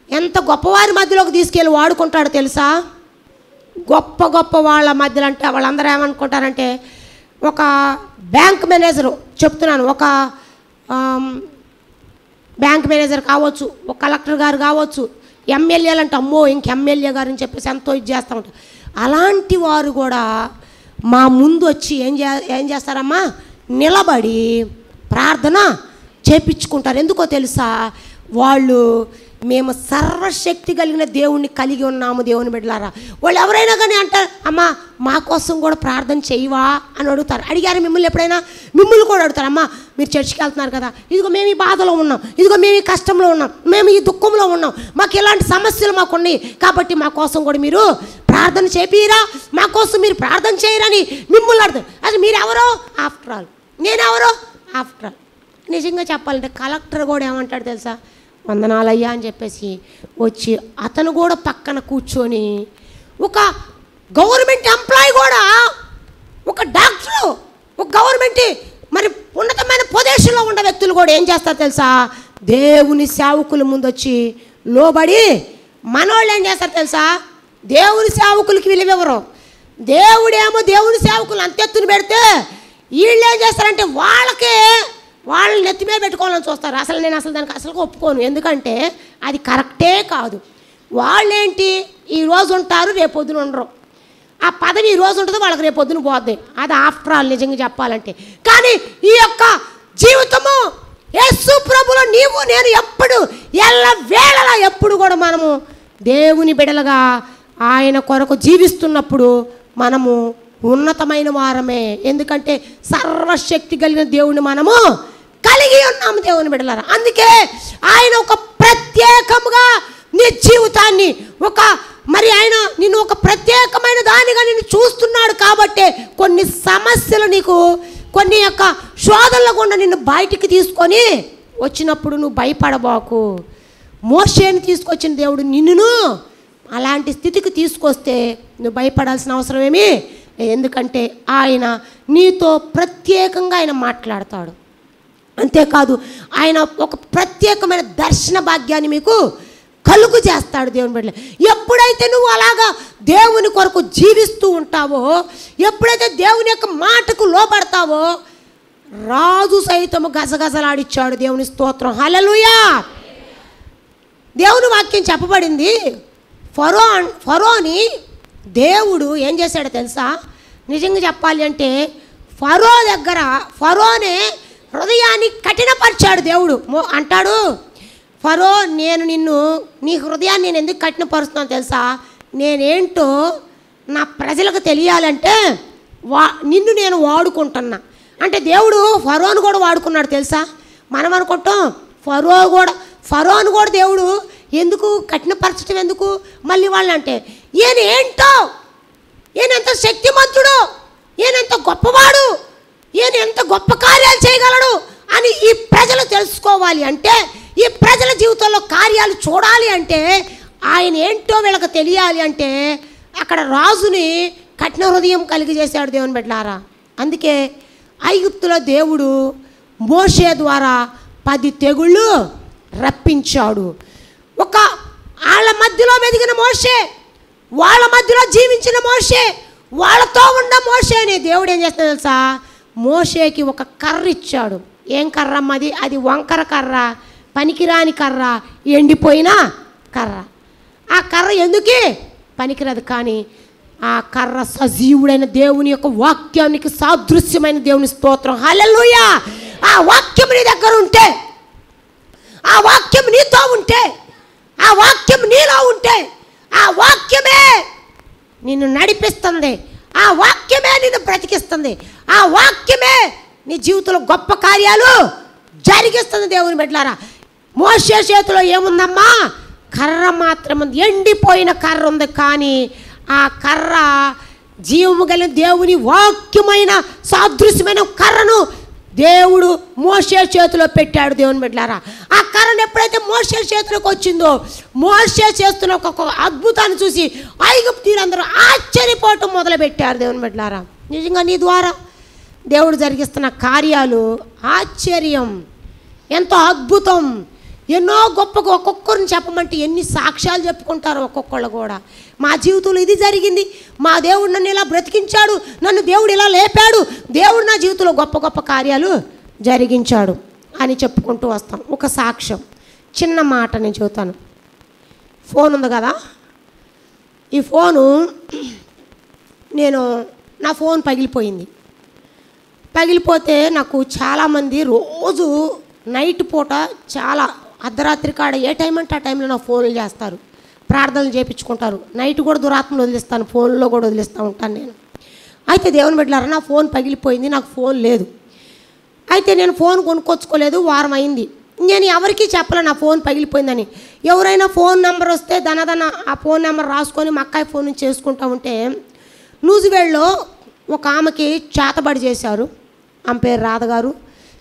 ఎంత గొప్పవారి మధ్యలోకి తీసుకెళ్ళి వాడుకుంటాడో తెలుసా? గొప్ప వాళ్ళ మధ్యలో అంటే వాళ్ళందరూ ఏమనుకుంటారంటే, ఒక బ్యాంక్ మేనేజరు చెప్తున్నాను, ఒక బ్యాంక్ మేనేజర్ కావచ్చు, ఒక కలెక్టర్ గారు కావచ్చు, ఎమ్మెల్యేలు అంటే అమ్మో ఇంక ఎమ్మెల్యే గారు అని చెప్పేసి ఎంతో ఇది చేస్తూ ఉంటారు. అలాంటి వారు కూడా మా ముందు వచ్చి ఏం చేస్తారమ్మా? నిలబడి ప్రార్థన చేపించుకుంటారు. ఎందుకో తెలుసా? వాళ్ళు మేము సర్వశక్తి కలిగిన దేవుణ్ణి కలిగి ఉన్నాము. దేవుని బిడ్డలారా, వాళ్ళు ఎవరైనా కానీ అంటారు, అమ్మా మా కోసం కూడా ప్రార్థన చేయవా అని అడుగుతారు. అడిగారు మిమ్మల్ని ఎప్పుడైనా? మిమ్మల్ని కూడా అడుగుతారు, అమ్మా మీరు చర్చికి వెళ్తున్నారు కదా, ఇదిగో మేము ఈ బాధలో ఉన్నాం, ఇదిగో మేము ఈ కష్టంలో ఉన్నాం, మేము ఈ దుఃఖంలో ఉన్నాం, మాకు ఇలాంటి సమస్యలు మాకు ఉన్నాయి, కాబట్టి మా కోసం కూడా మీరు ప్రార్థన చేపిరా, మా కోసం మీరు ప్రార్థన చేయరని మిమ్మల్ని అడుగుతారు. అది మీరెవరో? After all. నేనెవరో? After all. నిజంగా చెప్పాలంటే కలెక్టర్ కూడా ఏమంటాడు తెలుసా? వందనాలయ్యా అని చెప్పేసి వచ్చి అతను కూడా పక్కన కూర్చొని, ఒక గవర్నమెంట్ ఎంప్లాయీ కూడా, ఒక డాక్టరు, ఒక గవర్నమెంట్ మరి ఉన్నతమైన పొజిషన్లో ఉన్న వ్యక్తులు కూడా ఏం చేస్తారు తెలుసా? దేవుని సేవకుల ముందు వచ్చి లోబడి, మనోళ్ళు ఏం చేస్తారు తెలుసా? దేవుని సేవకులకి విలువెవరు? దేవుడేమో దేవుని సేవకులు అంతెత్తుని పెడితే వీళ్ళు ఏం చేస్తారంటే వాళ్ళని నెత్తి మీద పెట్టుకోవాలని చూస్తారు. నేను దానికి అసలు ఒప్పుకోను. ఎందుకంటే అది కరెక్టే కాదు. వాళ్ళేంటి ఈరోజు ఉంటారు, రేపొద్దున ఉండరు. ఆ పదవి ఈరోజు ఉంటుంది, వాళ్ళకి రేపొద్దున పోద్ది. అది ఆఫ్టర్ ఆల్ నిజంగా చెప్పాలంటే. కానీ ఈ యొక్క జీవితము యేసు ప్రభులో నీవు నేను ఎప్పుడు ఎల్లవేళలా ఎప్పుడు కూడా మనము దేవుని బిడలుగా ఆయన కొరకు జీవిస్తున్నప్పుడు మనము ఉన్నతమైన వారమే. ఎందుకంటే సర్వశక్తి కలిగిన దేవుని మనము కలిగి ఉన్నాము దేవుని బిడ్డలారా. అందుకే ఆయన ఒక ప్రత్యేకముగా నీ జీవితాన్ని ఆయన నిన్ను ఒక ప్రత్యేకమైన దానిగా నిన్ను చూస్తున్నాడు. కాబట్టి కొన్ని సమస్యలు నీకు, కొన్ని యొక్క శోధనల గుండా నిన్ను బయటికి తీసుకొని వచ్చినప్పుడు నువ్వు భయపడబాకు. మోషేని తీసుకొచ్చిన దేవుడు నిన్ను అలాంటి స్థితికి తీసుకొస్తే నువ్వు భయపడాల్సిన అవసరం ఏమీ. ఎందుకంటే ఆయన నీతో ప్రత్యేకంగా ఆయన మాట్లాడతాడు. అంతేకాదు ఆయన ఒక ప్రత్యేకమైన దర్శన భాగ్యాన్ని మీకు కలుగు చేస్తాడు దేవుని బిడ్డలు. ఎప్పుడైతే నువ్వు అలాగా దేవుని కొరకు జీవిస్తూ ఉంటావో, ఎప్పుడైతే దేవుని యొక్క మాటకు లోబడతావో, రాజు సైతము గజగజలాడిచ్చాడు. దేవుని స్తోత్రం, హల్లెలూయా. దేవుని వాక్యం చెప్పబడింది, ఫరోని దేవుడు ఏం చేశాడో తెలుసా? నిజంగా చెప్పాలి అంటే ఫరోనే హృదయాన్ని కఠినపరిచాడు దేవుడు. అంటాడు, ఫరో నీ హృదయాన్ని నేను ఎందుకు కఠినపరుస్తున్నాను తెలుసా? నేనేంటో నా ప్రజలకు తెలియాలంటే నిన్ను నేను వాడుకుంటున్నా అంటే దేవుడు ఫరోను కూడా వాడుకున్నాడు తెలుసా? మనం అనుకుంటాం ఫరోను కూడా దేవుడు ఎందుకు కఠినపరచడం ఎందుకు? మళ్ళీ వాళ్ళు అంటే ఈయనెంత శక్తిమంతుడు, ఈయనెంత గొప్పవాడు, ఈయన ఎంత గొప్ప కార్యాలు చేయగలడు అని ఈ ప్రజలు తెలుసుకోవాలి అంటే, ఈ ప్రజల జీవితంలో కార్యాలు చూడాలి అంటే, ఆయన ఏంటో వీళ్ళకి తెలియాలి అంటే, అక్కడ రాజుని కఠిన హృదయం కలిగి చేశాడు దేవుని బిడ్డలారా. అందుకే ఐగుప్తులో దేవుడు మోషే ద్వారా 10 తెగుళ్ళు రప్పించాడు. వాళ్ళ మధ్యలో వెదిగిన మోషే, వాళ్ళ మధ్యలో జీవించిన మోషే, వాళ్ళతో ఉన్న మోషే అని దేవుడు ఏం చేస్తాడు తెలుసా? మోషేకి ఒక కర్ర ఇచ్చాడు. ఏం కర్ర అమ్మది? అది వంకర కర్ర, పనికిరాని కర్ర, ఎండిపోయిన కర్ర. ఆ కర్ర ఎందుకే పనికిరాదు, కానీ ఆ కర్ర సజీవుడైన దేవుని యొక్క వాక్యానికి సాదృశ్యమైన దేవుని స్తోత్రం. హల్లెలూయా. ఆ వాక్యం నీ దగ్గర ఉంటే, ఆ వాక్యం నీతో ఉంటే, ఆ వాక్యం నీలో ఉంటే, ఆ వాక్యమే నిన్ను నడిపిస్తుంది, ఆ వాక్యమే నిన్ను బ్రతికిస్తుంది, ఆ వాక్యమే నీ జీవితంలో గొప్ప కార్యాలు జరిగిస్తుంది. దేవుని బిడ్డలారా, మోషే చేతిలో ఏముందమ్మా? కర్ర మాత్రం ఉంది. ఎండిపోయిన కర్ర ఉంది, కానీ ఆ కర్ర జీవము కలిగిన దేవుని వాక్యమైన సాదృశ్యమైన కర్రను దేవుడు మోషే చేతిలో పెట్టాడు. దేవుని బిడ్డలారా, ఆ కర్రను ఎప్పుడైతే మోషే చేతిలోకి వచ్చిందో, మోషే చేస్తున్న ఒక అద్భుతాన్ని చూసి ఐగుప్తీయులందరూ ఆశ్చర్యపోవటం మొదలుపెట్టారు. దేవుని బిడ్డలారా, నిజంగా నీ ద్వారా దేవుడు జరిగిస్తున్న కార్యాలు ఆశ్చర్యం, ఎంతో అద్భుతం, ఎన్నో గొప్పగా. ఒక్కొక్కరిని చెప్పమంటే ఎన్ని సాక్ష్యాలు చెప్పుకుంటారు ఒక్కొక్కళ్ళు కూడా. మా జీవితంలో ఇది జరిగింది, మా దేవుడు నన్ను ఇలా బ్రతికించాడు, నన్ను దేవుడు ఇలా లేపాడు, దేవుడు నా జీవితంలో గొప్ప గొప్ప కార్యాలు జరిగించాడు అని చెప్పుకుంటూ వస్తాం. ఒక సాక్ష్యం, చిన్న మాట నేను చెబుతాను. ఫోన్ ఉంది కదా, ఈ ఫోను నా ఫోన్ పగిలిపోయింది. పగిలిపోతే నాకు చాలామంది రోజు నైట్ పూట చాలా అర్ధరాత్రి కాడ ఏ టైం అంటే ఆ టైంలో నా ఫోన్లు చేస్తారు, ప్రార్థనలు చేయించుకుంటారు. నైట్ కూడా దురాత్మలు వదిలిస్తాను, ఫోన్లో కూడా వదిలిస్తూ ఉంటాను నేను. అయితే దేవుని బిడ్డలారా, నా ఫోన్ పగిలిపోయింది, నాకు ఫోన్ లేదు. అయితే నేను ఫోన్ కొనుక్కొచ్చుకోలేదు, వారం అయింది. నేను ఎవరికీ చెప్పలే నా ఫోన్ పగిలిపోయిందని. ఎవరైనా ఫోన్ నెంబర్ వస్తే దనదన ఆ ఫోన్ నెంబర్ రాసుకొని మా అక్కాయి ఫోన్ నుంచి చేసుకుంటూ ఉంటే, నూజివేడ్లో ఒక ఆమెకి చేతబడి చేశారు. ఆమె పేరు రాధగారు.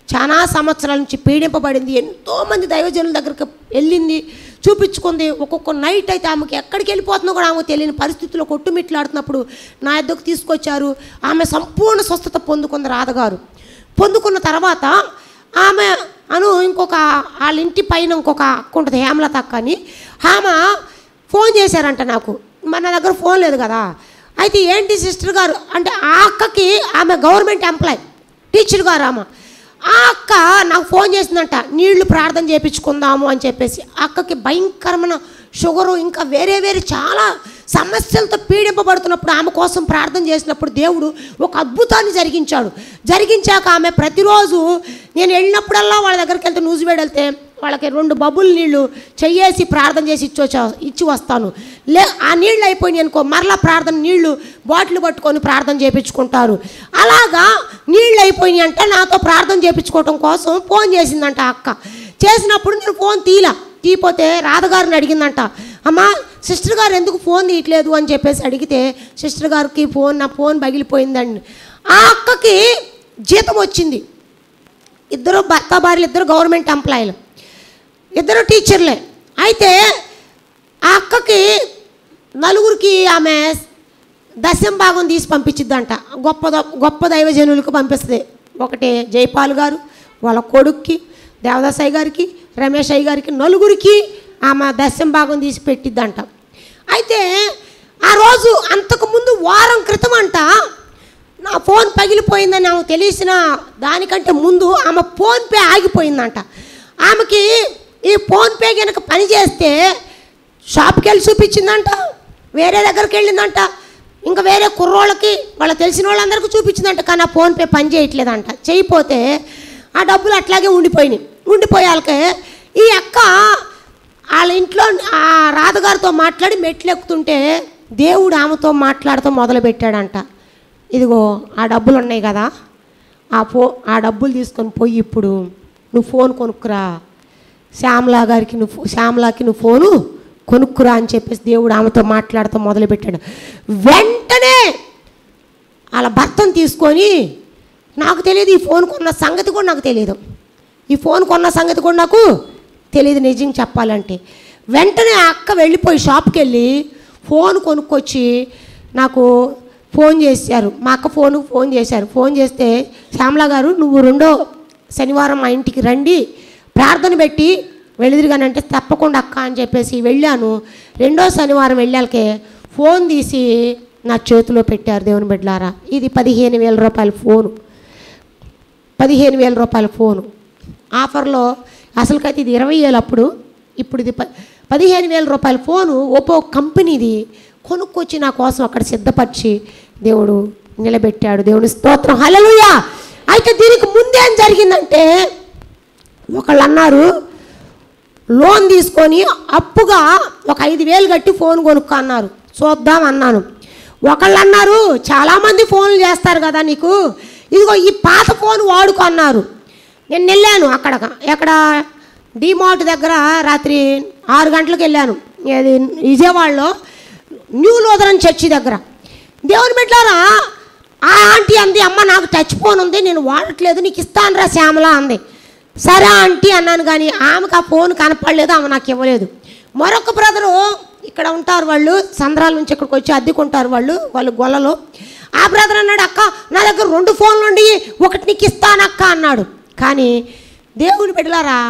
చాలా సంవత్సరాల నుంచి పీడింపబడింది. ఎంతోమంది దైవజనుల దగ్గరికి వెళ్ళింది, చూపించుకుంది. ఒక్కొక్క నైట్ అయితే ఆమెకి ఎక్కడికి వెళ్ళిపోతుందో కూడా ఆమెకు తెలియని పరిస్థితుల్లో కొట్టుమిట్లాడుతున్నప్పుడు నా యొద్దకు తీసుకొచ్చారు. ఆమె సంపూర్ణ స్వస్థత పొందుకుంది రాధగారు. పొందుకున్న తర్వాత ఆమె ఇంకొక వాళ్ళ ఇంటి పైన ఇంకొక అక్క ఉంటుంది, హేమలత అక్క అని. ఆమె ఫోన్ చేశారంట నాకు. మన దగ్గర ఫోన్ లేదు కదా. అయితే ఏంటి సిస్టర్ గారు అంటే, ఆ అక్కకి ఆమె గవర్నమెంట్ ఎంప్లాయ్, టీచర్ గారు ఆమె. ఆ అక్క నాకు ఫోన్ చేసిందంట, నీళ్లు ప్రార్థన చేయించుకుందాము అని చెప్పేసి. అక్కకి భయంకరమైన షుగరు, ఇంకా వేరే వేరే చాలా సమస్యలతో పీడింపబడుతున్నప్పుడు ఆమె కోసం ప్రార్థన చేసినప్పుడు దేవుడు ఒక అద్భుతాన్ని జరిగించాక ఆమె ప్రతిరోజు నేను వెళ్ళినప్పుడల్లా వాళ్ళ దగ్గరికి వెళ్తే, నూజివేడ్ వెళ్తే వాళ్ళకి 2 బబుల్ నీళ్లు చెయ్యేసి ప్రార్థన చేసి ఇచ్చి వస్తాను. ఆ నీళ్ళు అయిపోయినాయి అనుకో, మరలా ప్రార్థన నీళ్లు బాటిల్ పట్టుకొని ప్రార్థన చేయించుకుంటారు. అలాగా నీళ్ళు అయిపోయినాయి అంటే నాతో ప్రార్థన చేయించుకోవటం కోసం ఫోన్ చేసిందంట అక్క. చేసినప్పుడు నేను ఫోన్ తీయపోతే రాధగారిని అడిగిందంట, అమ్మా సిస్టర్ గారు ఎందుకు ఫోన్ తీయట్లేదు అని చెప్పేసి అడిగితే, సిస్టర్ గారికి నా ఫోన్ పగిలిపోయిందండి. ఆ అక్కకి జీతం వచ్చింది. ఇద్దరు భర్త భార్యలు, ఇద్దరు గవర్నమెంట్ ఎంప్లాయీలు, ఇద్దరు టీచర్లే. అయితే ఆ అక్కకి 4 ఆమె దశం భాగం తీసి పంపించిద్దంట. గొప్ప దైవజనులకు పంపిస్తుంది. ఒకటి జైపాల్ గారు, వాళ్ళ కొడుక్కి, దేవదాస్ అయ్య గారికి, రమేష్ అయ్య గారికి, 4 ఆమె దశం భాగం తీసి పెట్టిద్దంట. అయితే ఆ రోజు అంతకుముందు వారం క్రితం అంట నా ఫోన్ పగిలిపోయిందని ఆమె తెలిసిన దానికంటే ముందు ఆమె ఫోన్పే ఆగిపోయిందంట. ఆమెకి ఈ ఫోన్పే కనుక పని చేస్తే షాప్కి వెళ్ళి చూపించిందంట, వేరే దగ్గరికి వెళ్ళిందంట, ఇంకా వేరే కుర్రోళ్ళకి వాళ్ళకి తెలిసిన వాళ్ళందరికీ చూపించిందంట. కానీ ఆ ఫోన్పే పని చేయట్లేదంట. చేయకపోతే ఆ డబ్బులు అట్లాగే ఉండిపోయాకే ఈ అక్క వాళ్ళ ఇంట్లో ఆ రాధగారితో మాట్లాడి మెట్లు ఎక్కుతుంటే దేవుడు ఆమెతో మాట్లాడుతూ మొదలుపెట్టాడంట. ఇదిగో ఆ డబ్బులు ఉన్నాయి కదా, ఆ డబ్బులు తీసుకొని పోయి ఇప్పుడు నువ్వు ఫోన్ కొనుక్కురా, శ్యామలాకి నువ్వు ఫోను కొనుక్కురా అని చెప్పేసి దేవుడు ఆమెతో మాట్లాడుతూ మొదలుపెట్టాడు. వెంటనే వాళ్ళ భర్తను తీసుకొని, నాకు తెలియదు ఈ ఫోన్ కొన్న సంగతి కూడా నాకు తెలియదు, నిజంగా చెప్పాలంటే. వెంటనే ఆ అక్క వెళ్ళిపోయి షాప్కి వెళ్ళి ఫోన్ కొనుక్కొచ్చి నాకు ఫోన్ చేశారు. మా అక్క ఫోన్ చేశారు. ఫోన్ చేస్తే, శ్యామలా గారు నువ్వు 2వ శనివారం మా ఇంటికి రండి, ప్రార్థన పెట్టి వెళ్ళిదిరిగానంటే తప్పకుండా అక్క అని చెప్పేసి వెళ్ళాను. 2వ శనివారం వెళ్ళాకే ఫోన్ తీసి నా చేతిలో పెట్టారు. దేవుని బిడ్డలారా, ఇది 15,000 రూపాయల ఫోను. 15,000 రూపాయల ఫోను ఆఫర్లో. అసలుకైతే ఇది 20,000 అప్పుడు, ఇప్పుడు ఇది 15,000 రూపాయల ఫోను ఓపో కంపెనీది కొనుక్కొచ్చి నా కోసం అక్కడ సిద్ధపరిచి దేవుడు నిలబెట్టాడు. దేవుని స్తోత్రం, హల్లెలూయా. అయితే దీనికి ముందేం జరిగిందంటే, ఒకళ్ళు అన్నారు లోన్ తీసుకొని అప్పుగా ఒక 5,000 కట్టి ఫోన్ కొనుక్కో అన్నారు. చూద్దాం అన్నాను. ఒకళ్ళు అన్నారు చాలామంది ఫోన్లు చేస్తారు కదా నీకు, ఇదిగో ఈ పాత ఫోన్ వాడుకో అన్నారు. నేను వెళ్ళాను ఎక్కడ డిమార్ట్ దగ్గర రాత్రి 6 గంటలకు వెళ్ళాను. అది విజయవాడలో న్యూ లూథరన్ చర్చి దగ్గర. దేవుని బిడ్డలారా, ఆ ఆంటీ అంది, అమ్మ నాకు టచ్ ఫోన్ ఉంది, నేను వాడట్లేదు, నీకు ఇస్తానురా శ్యామల అంది. సరే ఆంటీ అన్నాను, కానీ ఆమెకు ఆ ఫోన్ కనపడలేదు, ఆమె నాకు ఇవ్వలేదు. మరొక బ్రదరు ఇక్కడ ఉంటారు, వాళ్ళు సంద్రాల నుంచి ఇక్కడికి వచ్చి అద్దెకుంటారు వాళ్ళు గొల్లలో. ఆ బ్రదర్ అన్నాడు, అక్క నా దగ్గర 2 ఫోన్లు ఉండి ఒకటి నీకు ఇస్తానక్క అన్నాడు. కానీ దేవుని బిడ్డలారా,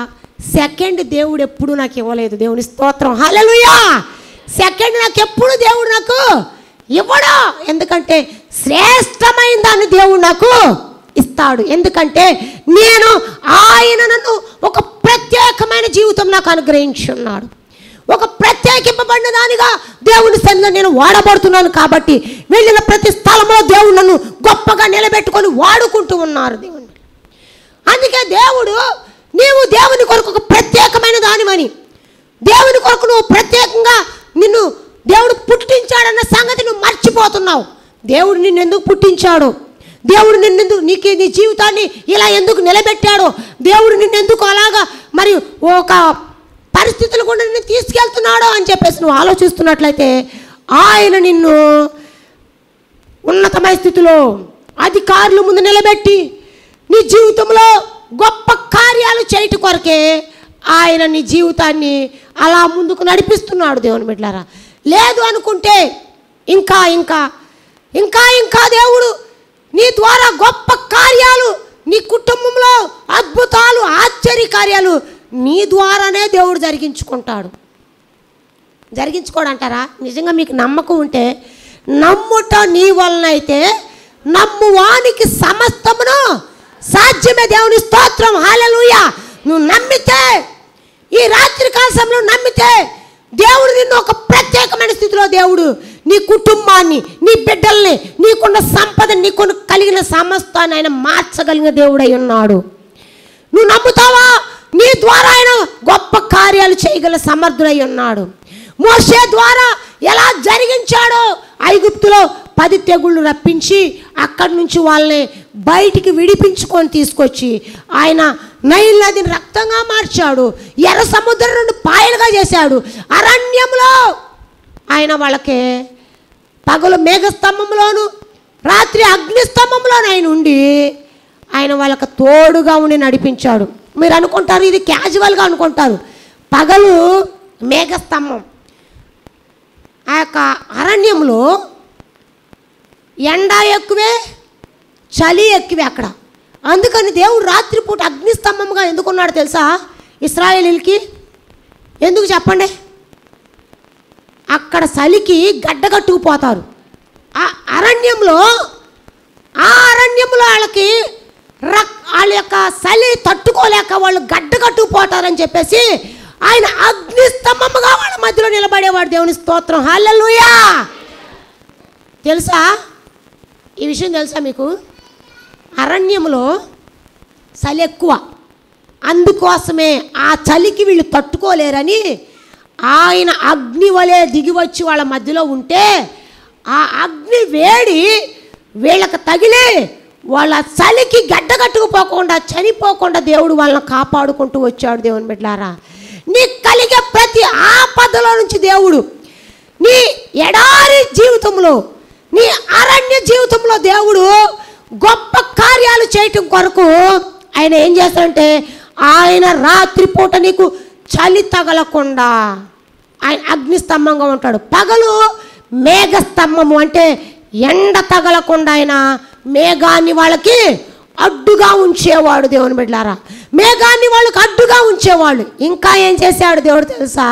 సెకండ్ దేవుడు ఎప్పుడు నాకు ఇవ్వలేదు. దేవుని స్తోత్రం, హల్లెలూయా. సెకండ్ నాకు ఎప్పుడు దేవుడు నాకు ఇవ్వడు. ఎందుకంటే శ్రేష్టమైన దాన్ని దేవుడు నాకు ఇస్తాడు. ఎందుకంటే ఆయన నన్ను ఒక ప్రత్యేకమైన జీవితం నాకు అనుగ్రహించున్నాడు. ఒక ప్రత్యేకింపబడిన దానిగా దేవుని సన్నిధిలో నేను వాడబడుతున్నాను. కాబట్టి వెళ్ళిన ప్రతి స్థలంలో దేవుడు నన్ను గొప్పగా నిలబెట్టుకొని వాడుకుంటూ ఉన్నారు దేవుని. అందుకే దేవుడు, నీవు దేవుని కొరకు ఒక ప్రత్యేకమైన దానివని, దేవుని కొరకు నువ్వు ప్రత్యేకంగా నిన్ను దేవుడు పుట్టించాడన్న సంగతి నువ్వు మర్చిపోతున్నావు. దేవుడు నిన్ను ఎందుకు పుట్టించాడు, దేవుడు నిన్నెందుకు నీ జీవితాన్ని ఇలా ఎందుకు నిలబెట్టాడో, దేవుడు నిన్నెందుకు అలాగా మరి ఒక పరిస్థితులు కూడా నిన్ను తీసుకెళ్తున్నాడో అని చెప్పేసి నువ్వు ఆలోచిస్తున్నట్లయితే, ఆయన నిన్ను ఉన్నతమైన స్థితిలో అధికారుల ముందు నిలబెట్టి నీ జీవితంలో గొప్ప కార్యాలు చేయటం కొరకే ఆయన నీ జీవితాన్ని అలా ముందుకు నడిపిస్తున్నాడు. దేవుని బిడ్డలారా, లేదు అనుకుంటే ఇంకా ఇంకా ఇంకా ఇంకా దేవుడు నీ ద్వారా గొప్ప కార్యాలు, నీ కుటుంబంలో అద్భుతాలు, ఆశ్చర్య కార్యాలు నీ ద్వారానే దేవుడు జరిగించుకోడంటారా? నిజంగా మీకు నమ్మకం ఉంటే, నమ్ముట నీ వలన అయితే నమ్మువానికి సమస్తమును సాధ్యమే. దేవుని స్తోత్రం, హల్లెలూయా. నువ్వు నమ్మితే, ఈ రాత్రి కాల సమయంలో నమ్మితే, దేవుడు నిన్ను ఒక ప్రత్యేకమైన స్థితిలో దేవుడు నీ కుటుంబాన్ని, నీ బిడ్డల్ని, నీకున్న సంపదని, నీకున్న కలిగిన సమస్తాన్ని ఆయన మార్చగలిగిన దేవుడై ఉన్నాడు. నువ్వు నమ్ముతావా? నీ ద్వారా ఆయన గొప్ప కార్యాలు చేయగల సమర్థుడై ఉన్నాడు. మోషే ద్వారా ఎలా జరిగించాడో, ఐగుప్తులో 10 తెగుళ్ళు రప్పించి అక్కడి నుంచి వాళ్ళని బయటికి విడిపించుకొని తీసుకొచ్చి ఆయన నైల్ నదిని రక్తంగా మార్చాడు, ఎర్ర సముద్రం 2 పాయలుగా చేశాడు. అరణ్యంలో ఆయన వాళ్ళకి పగలు మేఘస్తంభంలోను, రాత్రి అగ్నిస్తంభంలోను ఆయన ఉండి ఆయన వాళ్ళకి తోడుగా ఉండి నడిపించాడు. మీరు అనుకుంటారు ఇది క్యాజువల్గా అనుకుంటారు. పగలు మేఘస్తంభం, ఆ యొక్క అరణ్యంలో ఎండ ఎక్కువే, చలి ఎక్కువే అక్కడ. అందుకని దేవుడు రాత్రిపూట అగ్నిస్తంభంగా ఎందుకున్నాడు తెలుసా? ఇశ్రాయేలీయులకి ఎందుకు చెప్పండి? అక్కడ చలికి గడ్డగట్టుకుపోతారు. ఆ అరణ్యంలో వాళ్ళ యొక్క చలి తట్టుకోలేక వాళ్ళు గడ్డగట్టుకుపోతారని చెప్పేసి ఆయన అగ్నిస్తంభముగా వాళ్ళ మధ్యలో నిలబడేవాడు. దేవుని స్తోత్రం, హల్లెలూయా. తెలుసా ఈ విషయం? తెలుసా మీకు? అరణ్యంలో చలి ఎక్కువ, అందుకోసమే ఆ చలికి వీళ్ళు తట్టుకోలేరని ఆయన అగ్ని వలె దిగి వచ్చి వాళ్ళ మధ్యలో ఉంటే, ఆ అగ్ని వేడి వీళ్ళకి తగిలి వాళ్ళ చలికి గడ్డగట్టుకుపోకుండా, చనిపోకుండా దేవుడు వాళ్ళని కాపాడుకుంటూ వచ్చాడు. దేవుని బిడ్డలారా, నీ కలిగే ప్రతి ఆపదలో నుంచి దేవుడు నీ ఎడారి జీవితంలో, నీ అరణ్య జీవితంలో దేవుడు గొప్ప కార్యాలు చేయటం కొరకు ఆయన ఏం చేస్తాడంటే, ఆయన రాత్రిపూట నీకు చలి తగలకుండా ఆయన అగ్నిస్తంభంగా ఉంటాడు. పగలు మేఘస్తంభము అంటే ఎండ తగలకుండా ఆయన మేఘాన్ని వాళ్ళకి అడ్డుగా ఉంచేవాడు. దేవుని బిడ్డలారా, మేఘాన్ని వాళ్ళకి అడ్డుగా ఉంచేవాళ్ళు. ఇంకా ఏం చేశాడు దేవుడు తెలుసా?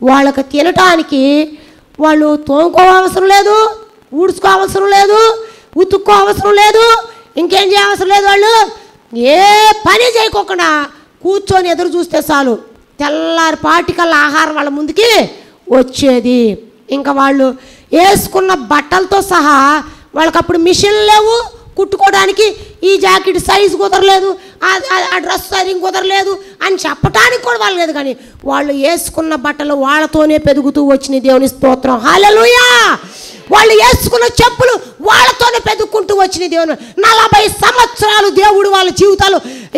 వాళ్ళకి తినటానికి వాళ్ళు తోముకో అవసరం లేదు, ఊడ్చుకో అవసరం లేదు, ఉతుక్కో అవసరం లేదు, ఇంకేం చేయవసరం లేదు. వాళ్ళు ఏ పని చేయకోకుండా కూర్చొని ఎదురు చూస్తే చాలు తెల్లారి పాటికల్లా ఆహారం వాళ్ళ ముందుకి వచ్చేది. ఇంకా వాళ్ళు వేసుకున్న బట్టలతో సహా వాళ్ళకి అప్పుడు మిషన్లు లేవు కుట్టుకోవడానికి, ఈ జాకెట్ సైజు కుదరలేదు, ఆ డ్రెస్ సైజింగ్ కుదరలేదు అని చెప్పడానికి కూడా వాళ్ళు లేదు. కానీ వాళ్ళు వేసుకున్న బట్టలు వాళ్ళతోనే పెరుగుతూ వచ్చినాయి. దేవుని స్తోత్రం, హల్లెలూయా. వాళ్ళు వేసుకున్న చెప్పులు వాళ్ళతోనే పెదుక్కుంటూ వచ్చినాయి. దేవుని 40 సంవత్సరాలు దేవుడు వాళ్ళ జీవితాలు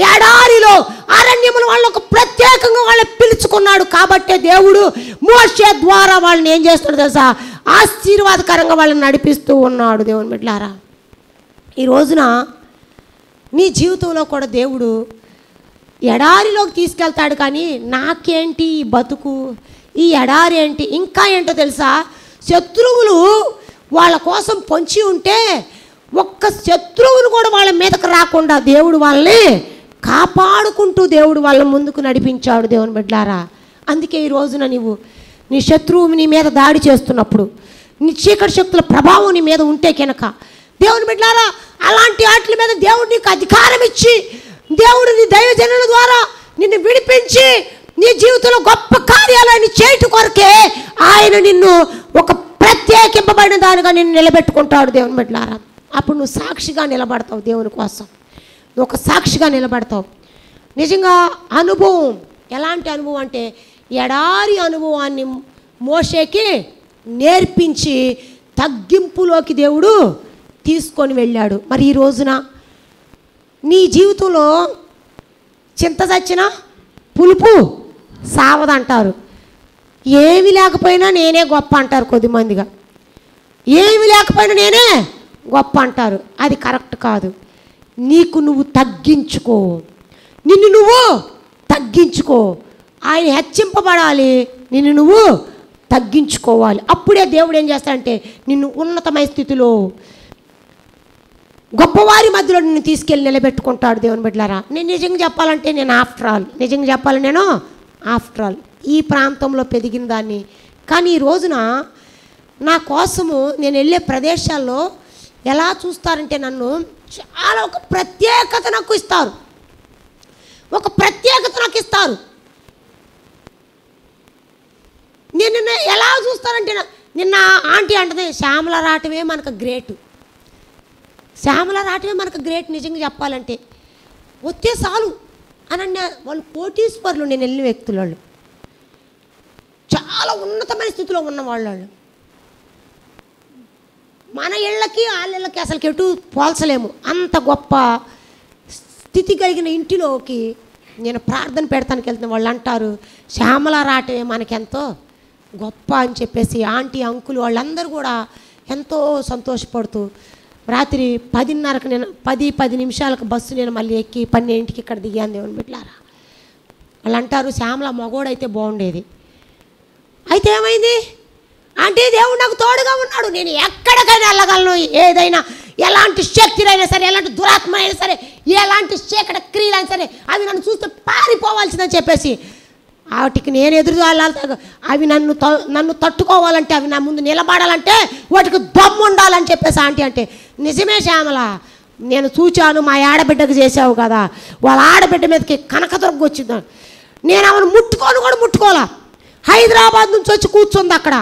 ఎడారిలో అరణ్యములు వాళ్ళకు ప్రత్యేకంగా వాళ్ళని పిలుచుకున్నాడు. కాబట్టే దేవుడు మోషే ద్వారా వాళ్ళని ఏం చేస్తున్నాడు తెలుసా, ఆశీర్వాదకరంగా వాళ్ళని నడిపిస్తూ ఉన్నాడు. దేవుని బిడ్డలారా, ఈ రోజున నీ జీవితంలో కూడా దేవుడు ఎడారిలోకి తీసుకెళ్తాడు. కానీ నాకేంటి ఈ బతుకు, ఈ ఎడారి ఏంటి, ఇంకా ఏంటో తెలుసా, శత్రువులు వాళ్ళ కోసం పొంచి ఉంటే ఒక్క శత్రువును కూడా వాళ్ళ మీదకి రాకుండా దేవుడు వాళ్ళని కాపాడుకుంటూ దేవుడు వాళ్ళ ముందుకు నడిపించాడు. దేవుని బిడ్డలారా, అందుకే ఈ రోజున నీ శత్రువు నీ మీద దాడి చేస్తున్నప్పుడు, నీ చీకటి శక్తుల ప్రభావం నీ మీద ఉంటే కనుక దేవుని బిడ్డలారా, అలాంటి వాటి మీద దేవుడు నీకు అధికారం ఇచ్చి, దేవుడు నీ దైవజనుల ద్వారా నిన్ను విడిపించి నీ జీవితంలో గొప్ప కార్యాలను చేయటం కొరకే ఆయన నిన్ను ఒక ప్రత్యేకింపబడిన దానిగా నిన్ను నిలబెట్టుకుంటాడు. దేవుని బిడ్డలారా, అప్పుడు నువ్వు సాక్షిగా నిలబడతావు. దేవుని కోసం నువ్వు ఒక సాక్షిగా నిలబడతావు. నిజంగా అనుభవం, ఎలాంటి అనుభవం అంటే ఎడారి అనుభవాన్ని మోషేకి నేర్పించి తగ్గింపులోకి దేవుడు తీసుకొని వెళ్ళాడు. మరి ఈ రోజున నీ జీవితంలో చింత చచ్చినా పులుపు సావదంటారు. ఏమి లేకపోయినా నేనే గొప్ప అంటారు కొద్దిమందిగా. ఏమి లేకపోయినా నేనే గొప్ప అంటారు. అది కరెక్ట్ కాదు. నీకు నువ్వు తగ్గించుకో, నిన్ను నువ్వు తగ్గించుకో. ఆయన హెచ్చింపబడాలి, నిన్ను నువ్వు తగ్గించుకోవాలి. అప్పుడే దేవుడు ఏం చేస్తాడంటే నిన్ను ఉన్నతమైన స్థితిలో గొప్పవారి మధ్యలో నిన్ను తీసుకెళ్ళి నిలబెట్టుకుంటాడు. దేవుని బిడ్డలారా, నేను నిజంగా చెప్పాలంటే నేను ఆఫ్టర్ ఆల్ ఈ ప్రాంతంలో పెరిగిన దాన్ని. కానీ ఈ రోజున నా కోసము నేను వెళ్ళే ప్రదేశాల్లో ఎలా చూస్తారంటే నన్ను చాలా ఒక ప్రత్యేకత నాకు ఇస్తారు. నేను ఎలా చూస్తారంటే, నిన్న ఆంటీ అంటది శ్యామల రావటమే మనకు గ్రేట్. నిజంగా చెప్పాలంటే వస్తే చాలు అని వాళ్ళు కోటీశ్వరులు. నేను వెళ్ళిన వ్యక్తులు వాళ్ళు చాలా ఉన్నతమైన స్థితిలో ఉన్నవాళ్ళు. మన ఇళ్ళకి వాళ్ళ ఇళ్ళకి అసలు ఎటు పోల్చలేము. అంత గొప్ప స్థితి కలిగిన ఇంటిలోకి నేను ప్రార్థన పెడతానికి వెళ్తున్న వాళ్ళు అంటారు శ్యామల రావటమే మనకెంతో గొప్ప అని చెప్పేసి. ఆంటీ అంకులు వాళ్ళందరూ కూడా ఎంతో సంతోషపడుతూ రాత్రి 10:30కి నేను 10 నిమిషాలకు బస్సు నేను మళ్ళీ ఎక్కి 12కి ఇక్కడ దిగాను. దేవుని బిడ్డలారా, వాళ్ళు అంటారు శ్యామల మగోడైతే బాగుండేది. అయితే ఏమైంది అంటే దేవుడు నాకు తోడుగా ఉన్నాడు. నేను ఎక్కడికైనా వెళ్ళగలను. ఏదైనా ఎలాంటి శక్తులైనా సరే, ఎలాంటి దురాత్మ అయినా సరే, ఎలాంటి చీకటి క్రియలైనా సరే అవి నన్ను చూస్తే పారిపోవాల్సిందని చెప్పేసి వాటికి నేను ఎదురు వెళ్ళాలి. అవి నన్ను తట్టుకోవాలంటే, అవి నా ముందు నిలబడాలంటే వాటికి దమ్ము ఉండాలని చెప్పేసి ఆంటీ అంటే నిజమే శ్యామల, నేను చూచాను. మా ఆడబిడ్డకు చేసావు కదా, వాళ్ళ ఆడబిడ్డ మీదకి కనకదుర్గ వచ్చింది. నేను ఆమెను ముట్టుకోవాలా. హైదరాబాద్ నుంచి వచ్చి కూర్చుంది అక్కడ.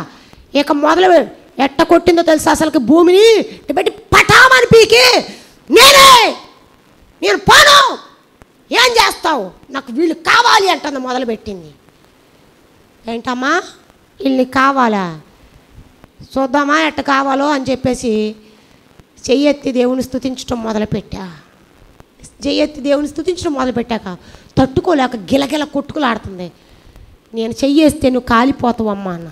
ఇక మొదలు ఎట్ట కొట్టిందో తెలుసా, అసలుకి భూమిని పెట్టి పటామని పీకి నేను పోను, ఏం చేస్తావు, నాకు వీళ్ళు కావాలి అంటుంది. మొదలుపెట్టింది. ఏంటమ్మా వీళ్ళని కావాలా, చూద్దామా ఎట్ట కావాలో అని చెప్పేసి చెయ్యెత్తి దేవుని స్తుతించడం మొదలుపెట్టాక తట్టుకోలేక గిలగిల కొట్టుకులాడుతుంది. నేను చెయ్యేస్తే నువ్వు కాలిపోతావమ్మా అన్న.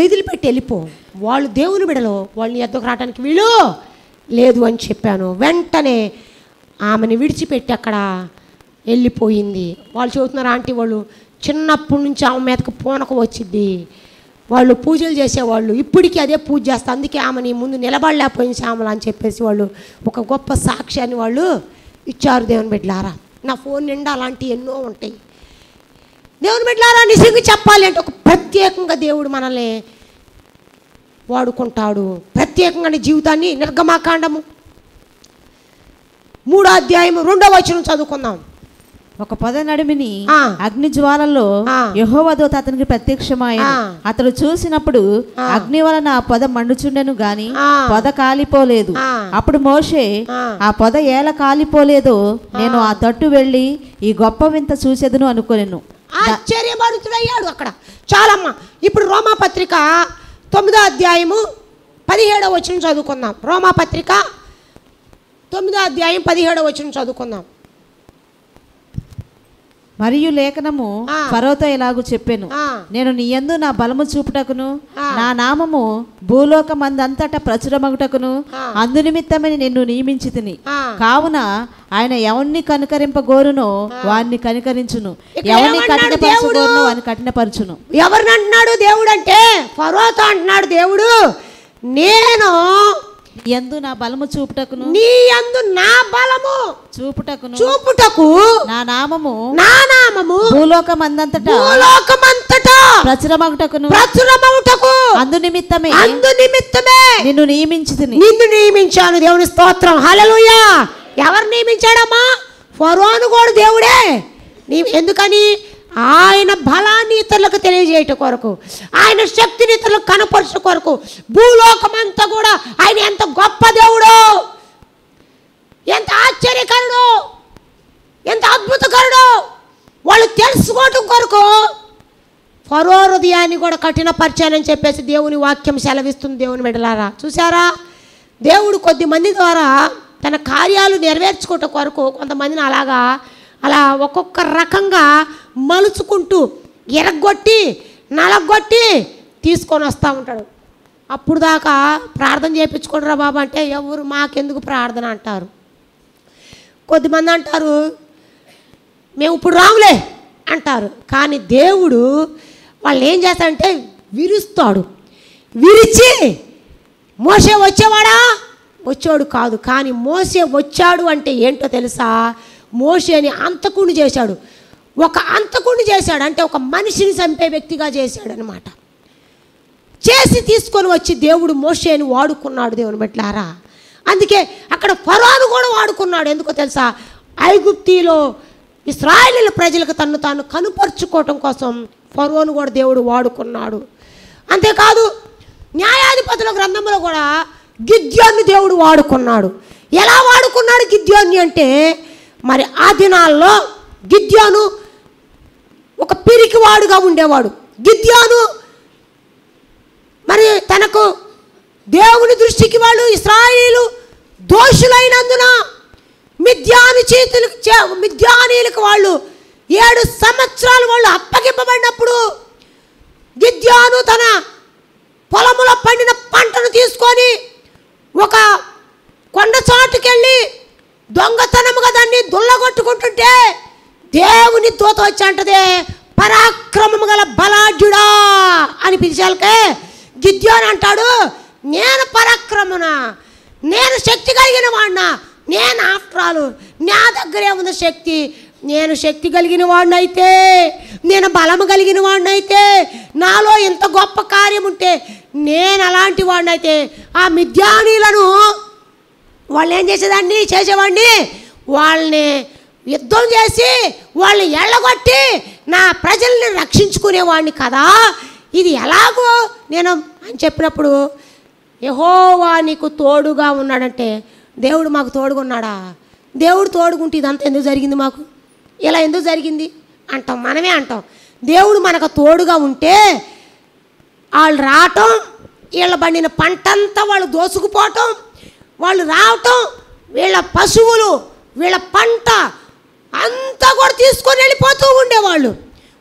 ఏదులు పెట్టి వెళ్ళిపో, వాళ్ళు దేవుని బిడలో వాళ్ళని ఎద్దకు రావడానికి వీళ్ళు లేదు అని చెప్పాను. వెంటనే ఆమెను విడిచిపెట్టి అక్కడ వెళ్ళిపోయింది. వాళ్ళు చెబుతున్నారు ఆంటీ వాళ్ళు చిన్నప్పటి నుంచి ఆమె మీదకు పూనకం వచ్చింది. వాళ్ళు పూజలు చేసేవాళ్ళు, ఇప్పటికీ అదే పూజ చేస్తారు. అందుకే ఆమెని ముందు నిలబడలేకపోయింది శ్యామల అని చెప్పేసి వాళ్ళు ఒక గొప్ప సాక్ష్యాన్ని వాళ్ళు ఇచ్చారు. దేవుని బిడ్డలారా, నా ఫోన్ నిండా అలాంటివి ఎన్నో ఉంటాయి. దేవుని బిడ్డలారా, నిజంగా చెప్పాలి అంటే ఒక ప్రత్యేకంగా దేవుడు మనల్ని వాడుకుంటాడు. ప్రత్యేకంగా జీవితాన్ని నిర్గమాకాండము 3వ అధ్యాయం 2వ వచనం చదువుకుందాం. ఒక పొద నడిమిని అగ్ని జ్వాలలో యెహోవా దూత అతనికి ప్రత్యక్షమాయెను. అతడు చూసినప్పుడు అగ్ని వలన ఆ పొద మండుచుండెను గాని పొద కాలిపోలేదు. అప్పుడు మోషే, ఆ పొద ఏల కాలిపోలేదో నేను ఆ తట్టు వెళ్ళి ఈ గొప్ప వింత చూసేదను అనుకొనెను. ఆశ్చర్యపడుతున్నాడు అక్కడ. చాలమ్మా, ఇప్పుడు రోమాపత్రిక 9వ అధ్యాయము 17వ వచనం చదువుకుందాం. రోమాపత్రిక 9వ అధ్యాయం 17వ వచనం చదువుకుందాం. మరియు లేఖనము ఫరోతో ఇలాగు చెప్పెను, నేను నీ యందు నా బలము చూపుటకును నా నామము భూలోకమందంతటా ప్రచురమగుటకును అందు నిమిత్తమని నిన్ను నియమించితిని. కావున ఆయన ఎవరిని కనికరింపగోరునో వారిని కనికరించును, ఎవరిని కఠినపరచగోరునో వారిని కఠినపరచును. ఎవరిని అంటున్నాడు దేవుడు అంటే? ఫరోతో అంటున్నాడు దేవుడు, నేను యందు నా బలము చూపుటకును నీ యందు నా బలము చూపుటకు నా నామము భూలోకమందంతటా ప్రచురమగుటకును అందు నిమిత్తమే నిన్ను నియమించాను. దేవుని స్తోత్రం, హల్లెలూయా. ఎవరు నియమించాడమ్మా? ఫరోను కూడా దేవుడే. ఎందుకని? ఆయన బలాన్ని ఇతరులకు తెలియజేయటం కొరకు, ఆయన శక్తిని ఇతరులకు కనపరచడం కొరకు. భూలోకమంతా కూడా ఆయన ఎంత గొప్ప దేవుడు, ఎంత ఆశ్చర్యకరుడు, ఎంత అద్భుతకరుడు వాళ్ళు తెలుసుకోవటం కొరకు ఫరో హృదయాన్ని కూడా కఠినపరిచానని చెప్పేసి దేవుని వాక్యం సెలవిస్తుంది. దేవుని బిడ్డలారా, చూసారా? దేవుడు కొద్ది మంది ద్వారా తన కార్యాలు నెరవేర్చుకోవటం కొరకు కొంతమందిని అలా ఒక్కొక్క రకంగా మలుచుకుంటూ ఎరగొట్టి నలగొట్టి తీసుకొని వస్తూ ఉంటాడు. అప్పుడు దాకా ప్రార్థన చేయించుకోండిరా బాబా అంటే ఎవరు మాకెందుకు ప్రార్థన అంటారు. కొద్దిమంది అంటారు మేము ఇప్పుడు రాములే అంటారు. కానీ దేవుడు వాళ్ళు ఏం చేస్తాడంటే విరుస్తాడు. విరిచి మోసే వచ్చాడు కాదు, కానీ మోసే వచ్చాడు అంటే ఏంటో తెలుసా? మోసేని అంతకుని చేశాడు. ఒక అంతకుని చేశాడు అంటే ఒక మనిషిని చంపే వ్యక్తిగా చేశాడు అనమాట. చేసి తీసుకొని వచ్చి దేవుడు మోసేని వాడుకున్నాడు. దేవుని బిడ్డలారా, అందుకే అక్కడ ఫరోను కూడా వాడుకున్నాడు. ఎందుకో తెలుసా? ఐగుప్తిలో ఇశ్రాయేలీయుల ప్రజలకు తను తాను కనుపరుచుకోవటం కోసం ఫరోను కూడా దేవుడు వాడుకున్నాడు. అంతేకాదు న్యాయాధిపతుల గ్రంథంలో కూడా గిద్యోన్ని దేవుడు వాడుకున్నాడు. ఎలా వాడుకున్నాడు గిద్యోన్ని అంటే, మరి ఆ దినాల్లో గిద్యోను ఒక పిరికివాడుగా ఉండేవాడు. గిద్యోను మరి తనకు దేవుని దృష్టికి వాళ్ళు ఇశ్రాయేలీయులు దోషులైనందున మిద్యానీయులకు వాళ్ళు 7 సంవత్సరాలు వాళ్ళు అప్పగింపబడినప్పుడు గిద్యోను తన పొలములో పండిన పంటను తీసుకొని ఒక కొండ చాటుకెళ్ళి దొంగతనముగా దాన్ని దుల్లగొట్టుకుంటుంటే దేవుని దూత వచ్చి అంటదే, పరాక్రమము గల బలాఢ్యుడా అని పిలిచాలకే గిద్యోను అంటాడు, నేను పరాక్రమునా, నేను శక్తి కలిగిన వాడినా, నేను ఆఫ్టరాలు నా దగ్గరే ఉన్న శక్తి, నేను శక్తి కలిగిన వాడినైతే, నేను బలము కలిగిన వాడినైతే, నాలో ఎంత గొప్ప కార్యం ఉంటే, నేను అలాంటి వాడినైతే ఆ మిద్యానీయులను వాళ్ళు ఏం చేసేవాడిని వాళ్ళని యుద్ధం చేసి వాళ్ళని ఎళ్ళగొట్టి నా ప్రజల్ని రక్షించుకునేవాడిని కదా. ఇది ఎలాగో నేను అని చెప్పినప్పుడు యెహోవా నీకు తోడుగా ఉన్నాడంటే, దేవుడు మాకు తోడుగా ఉన్నాడా? దేవుడు తోడుగుంటే ఇదంతా ఎందుకు జరిగింది, మాకు ఇలా ఎందుకు జరిగింది అంటాం. మనమే అంటాం. దేవుడు మనకు తోడుగా ఉంటే వాళ్ళు రావటం, వీళ్ళ పండిన పంటంతా వాళ్ళు దోసుకుపోవటం, వాళ్ళు రావటం, వీళ్ళ పశువులు వీళ్ళ పంట అంతా కూడా తీసుకొని వెళ్ళిపోతూ ఉండేవాళ్ళు.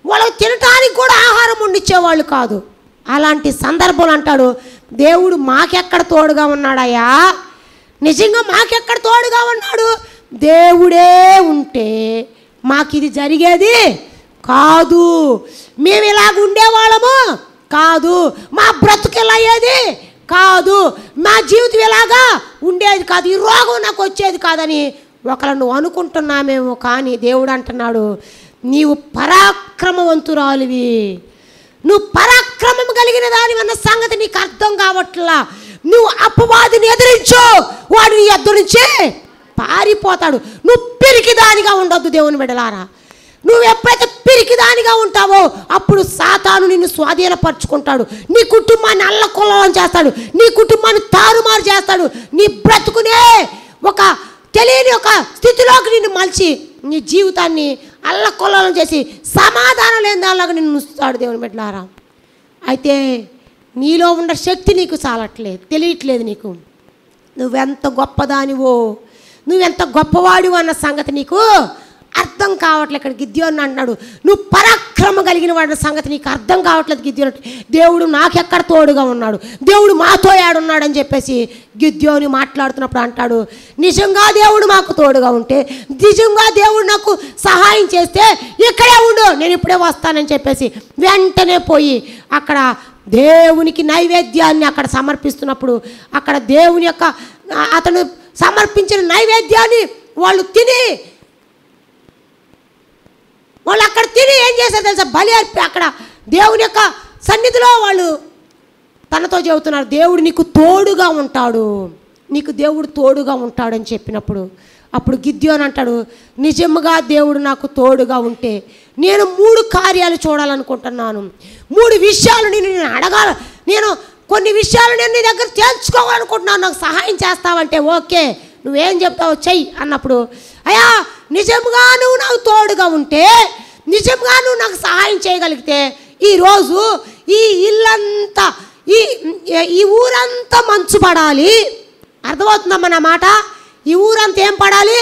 వాళ్ళకి తినటానికి కూడా ఆహారం వండిచ్చేవాళ్ళు కాదు. అలాంటి సందర్భంలో అంటాడు దేవుడు మాకెక్కడ తోడుగా ఉన్నాడయ్యా, నిజంగా మాకెక్కడ తోడుగా ఉన్నాడు? దేవుడే ఉంటే మాకు ఇది జరిగేది కాదు, మేము ఇలాగ ఉండేవాళ్ళము కాదు, మా బ్రతుకు ఇలా అయ్యేది కాదు, మా జీవితం ఇలాగా ఉండేది కాదు, ఈ రోగం నాకు వచ్చేది కాదని ఒకళ్ళు నువ్వు అనుకుంటున్నామేమో. కానీ దేవుడు అంటున్నాడు నీవు పరాక్రమవంతురాలివి, నువ్వు పరాక్రమం కలిగిన దాని అన్న సంగతి నీకు అర్థం కావట్లా. నువ్వు అపవాదిని ఎదిరించు, వాడు నీ ఎదురు నుంచి పారిపోతాడు. నువ్వు పిరికి దానిగా ఉండొద్దు. దేవుని బిడ్డలారా, నువ్వు ఎప్పుడైతే పిరికిదానిగా ఉంటావో అప్పుడు సాతాను నిన్ను స్వాధీనపరుచుకుంటాడు. నీ కుటుంబాన్ని అల్లకొల్లం చేస్తాడు, నీ కుటుంబాన్ని తారుమారు చేస్తాడు, నీ బ్రతుకునే ఒక తెలియని ఒక స్థితిలోకి నిన్ను మలిచి నీ జీవితాన్ని అల్లకొల్లం చేసి సమాధానం లేని దానిలాగా నిన్ను ఉంచుతాడు దేవుని బిడ్డలారా. అయితే నీలో ఉన్న శక్తి నీకు చాలట్లేదు, తెలియట్లేదు నీకు. నువ్వెంత గొప్పదానివో, నువ్వెంత గొప్పవాడివో అన్న సంగతి నీకు అర్థం కావట్లేదు. ఇక్కడ గిద్యోను అంటున్నాడు, నువ్వు పరాక్రమ కలిగిన వాడిన సంగతి నీకు అర్థం కావట్లేదు గిద్యోను. దేవుడు నాకెక్కడ తోడుగా ఉన్నాడు, దేవుడు మాతో ఏడున్నాడు అని చెప్పేసి గిద్యోను మాట్లాడుతున్నప్పుడు అంటాడు, నిజంగా దేవుడు మాకు తోడుగా ఉంటే, నిజంగా దేవుడు నాకు సహాయం చేస్తే ఇక్కడే ఉండు, నేను ఇప్పుడే వస్తానని చెప్పేసి వెంటనే పోయి అక్కడ దేవునికి నైవేద్యాన్ని అక్కడ సమర్పిస్తున్నప్పుడు అక్కడ దేవుని యొక్క అతను సమర్పించిన నైవేద్యాన్ని వాళ్ళు అక్కడ తిని ఏం చేశారు తెలుసా, బలి అర్పి అక్కడ దేవుని యొక్క సన్నిధిలో వాళ్ళు తనతో చెబుతున్నారు, దేవుడు నీకు తోడుగా ఉంటాడు, నీకు దేవుడు తోడుగా ఉంటాడని చెప్పినప్పుడు అప్పుడు గిద్యోను అంటాడు, నిజంగా దేవుడు నాకు తోడుగా ఉంటే నేను 3 కార్యాలు చూడాలనుకుంటున్నాను, 3 విషయాలు నేను అడగాలి, నేను కొన్ని విషయాలు నేను నీ దగ్గర తేల్చుకోవాలనుకుంటున్నాను, నాకు సహాయం చేస్తావంటే ఓకే నువ్వేం చెప్తావు చెయ్యి అన్నప్పుడు, అయ్యా నిజంగా నువ్వు నాకు తోడుగా ఉంటే, నిజంగా నువ్వు నాకు సహాయం చేయగలిగితే ఈరోజు ఈ ఇల్లంతా ఈ ఊరంతా మంచు పడాలి. అర్థమవుతుందమ్మా నా మాట? ఈ ఊరంతా ఏం పడాలి?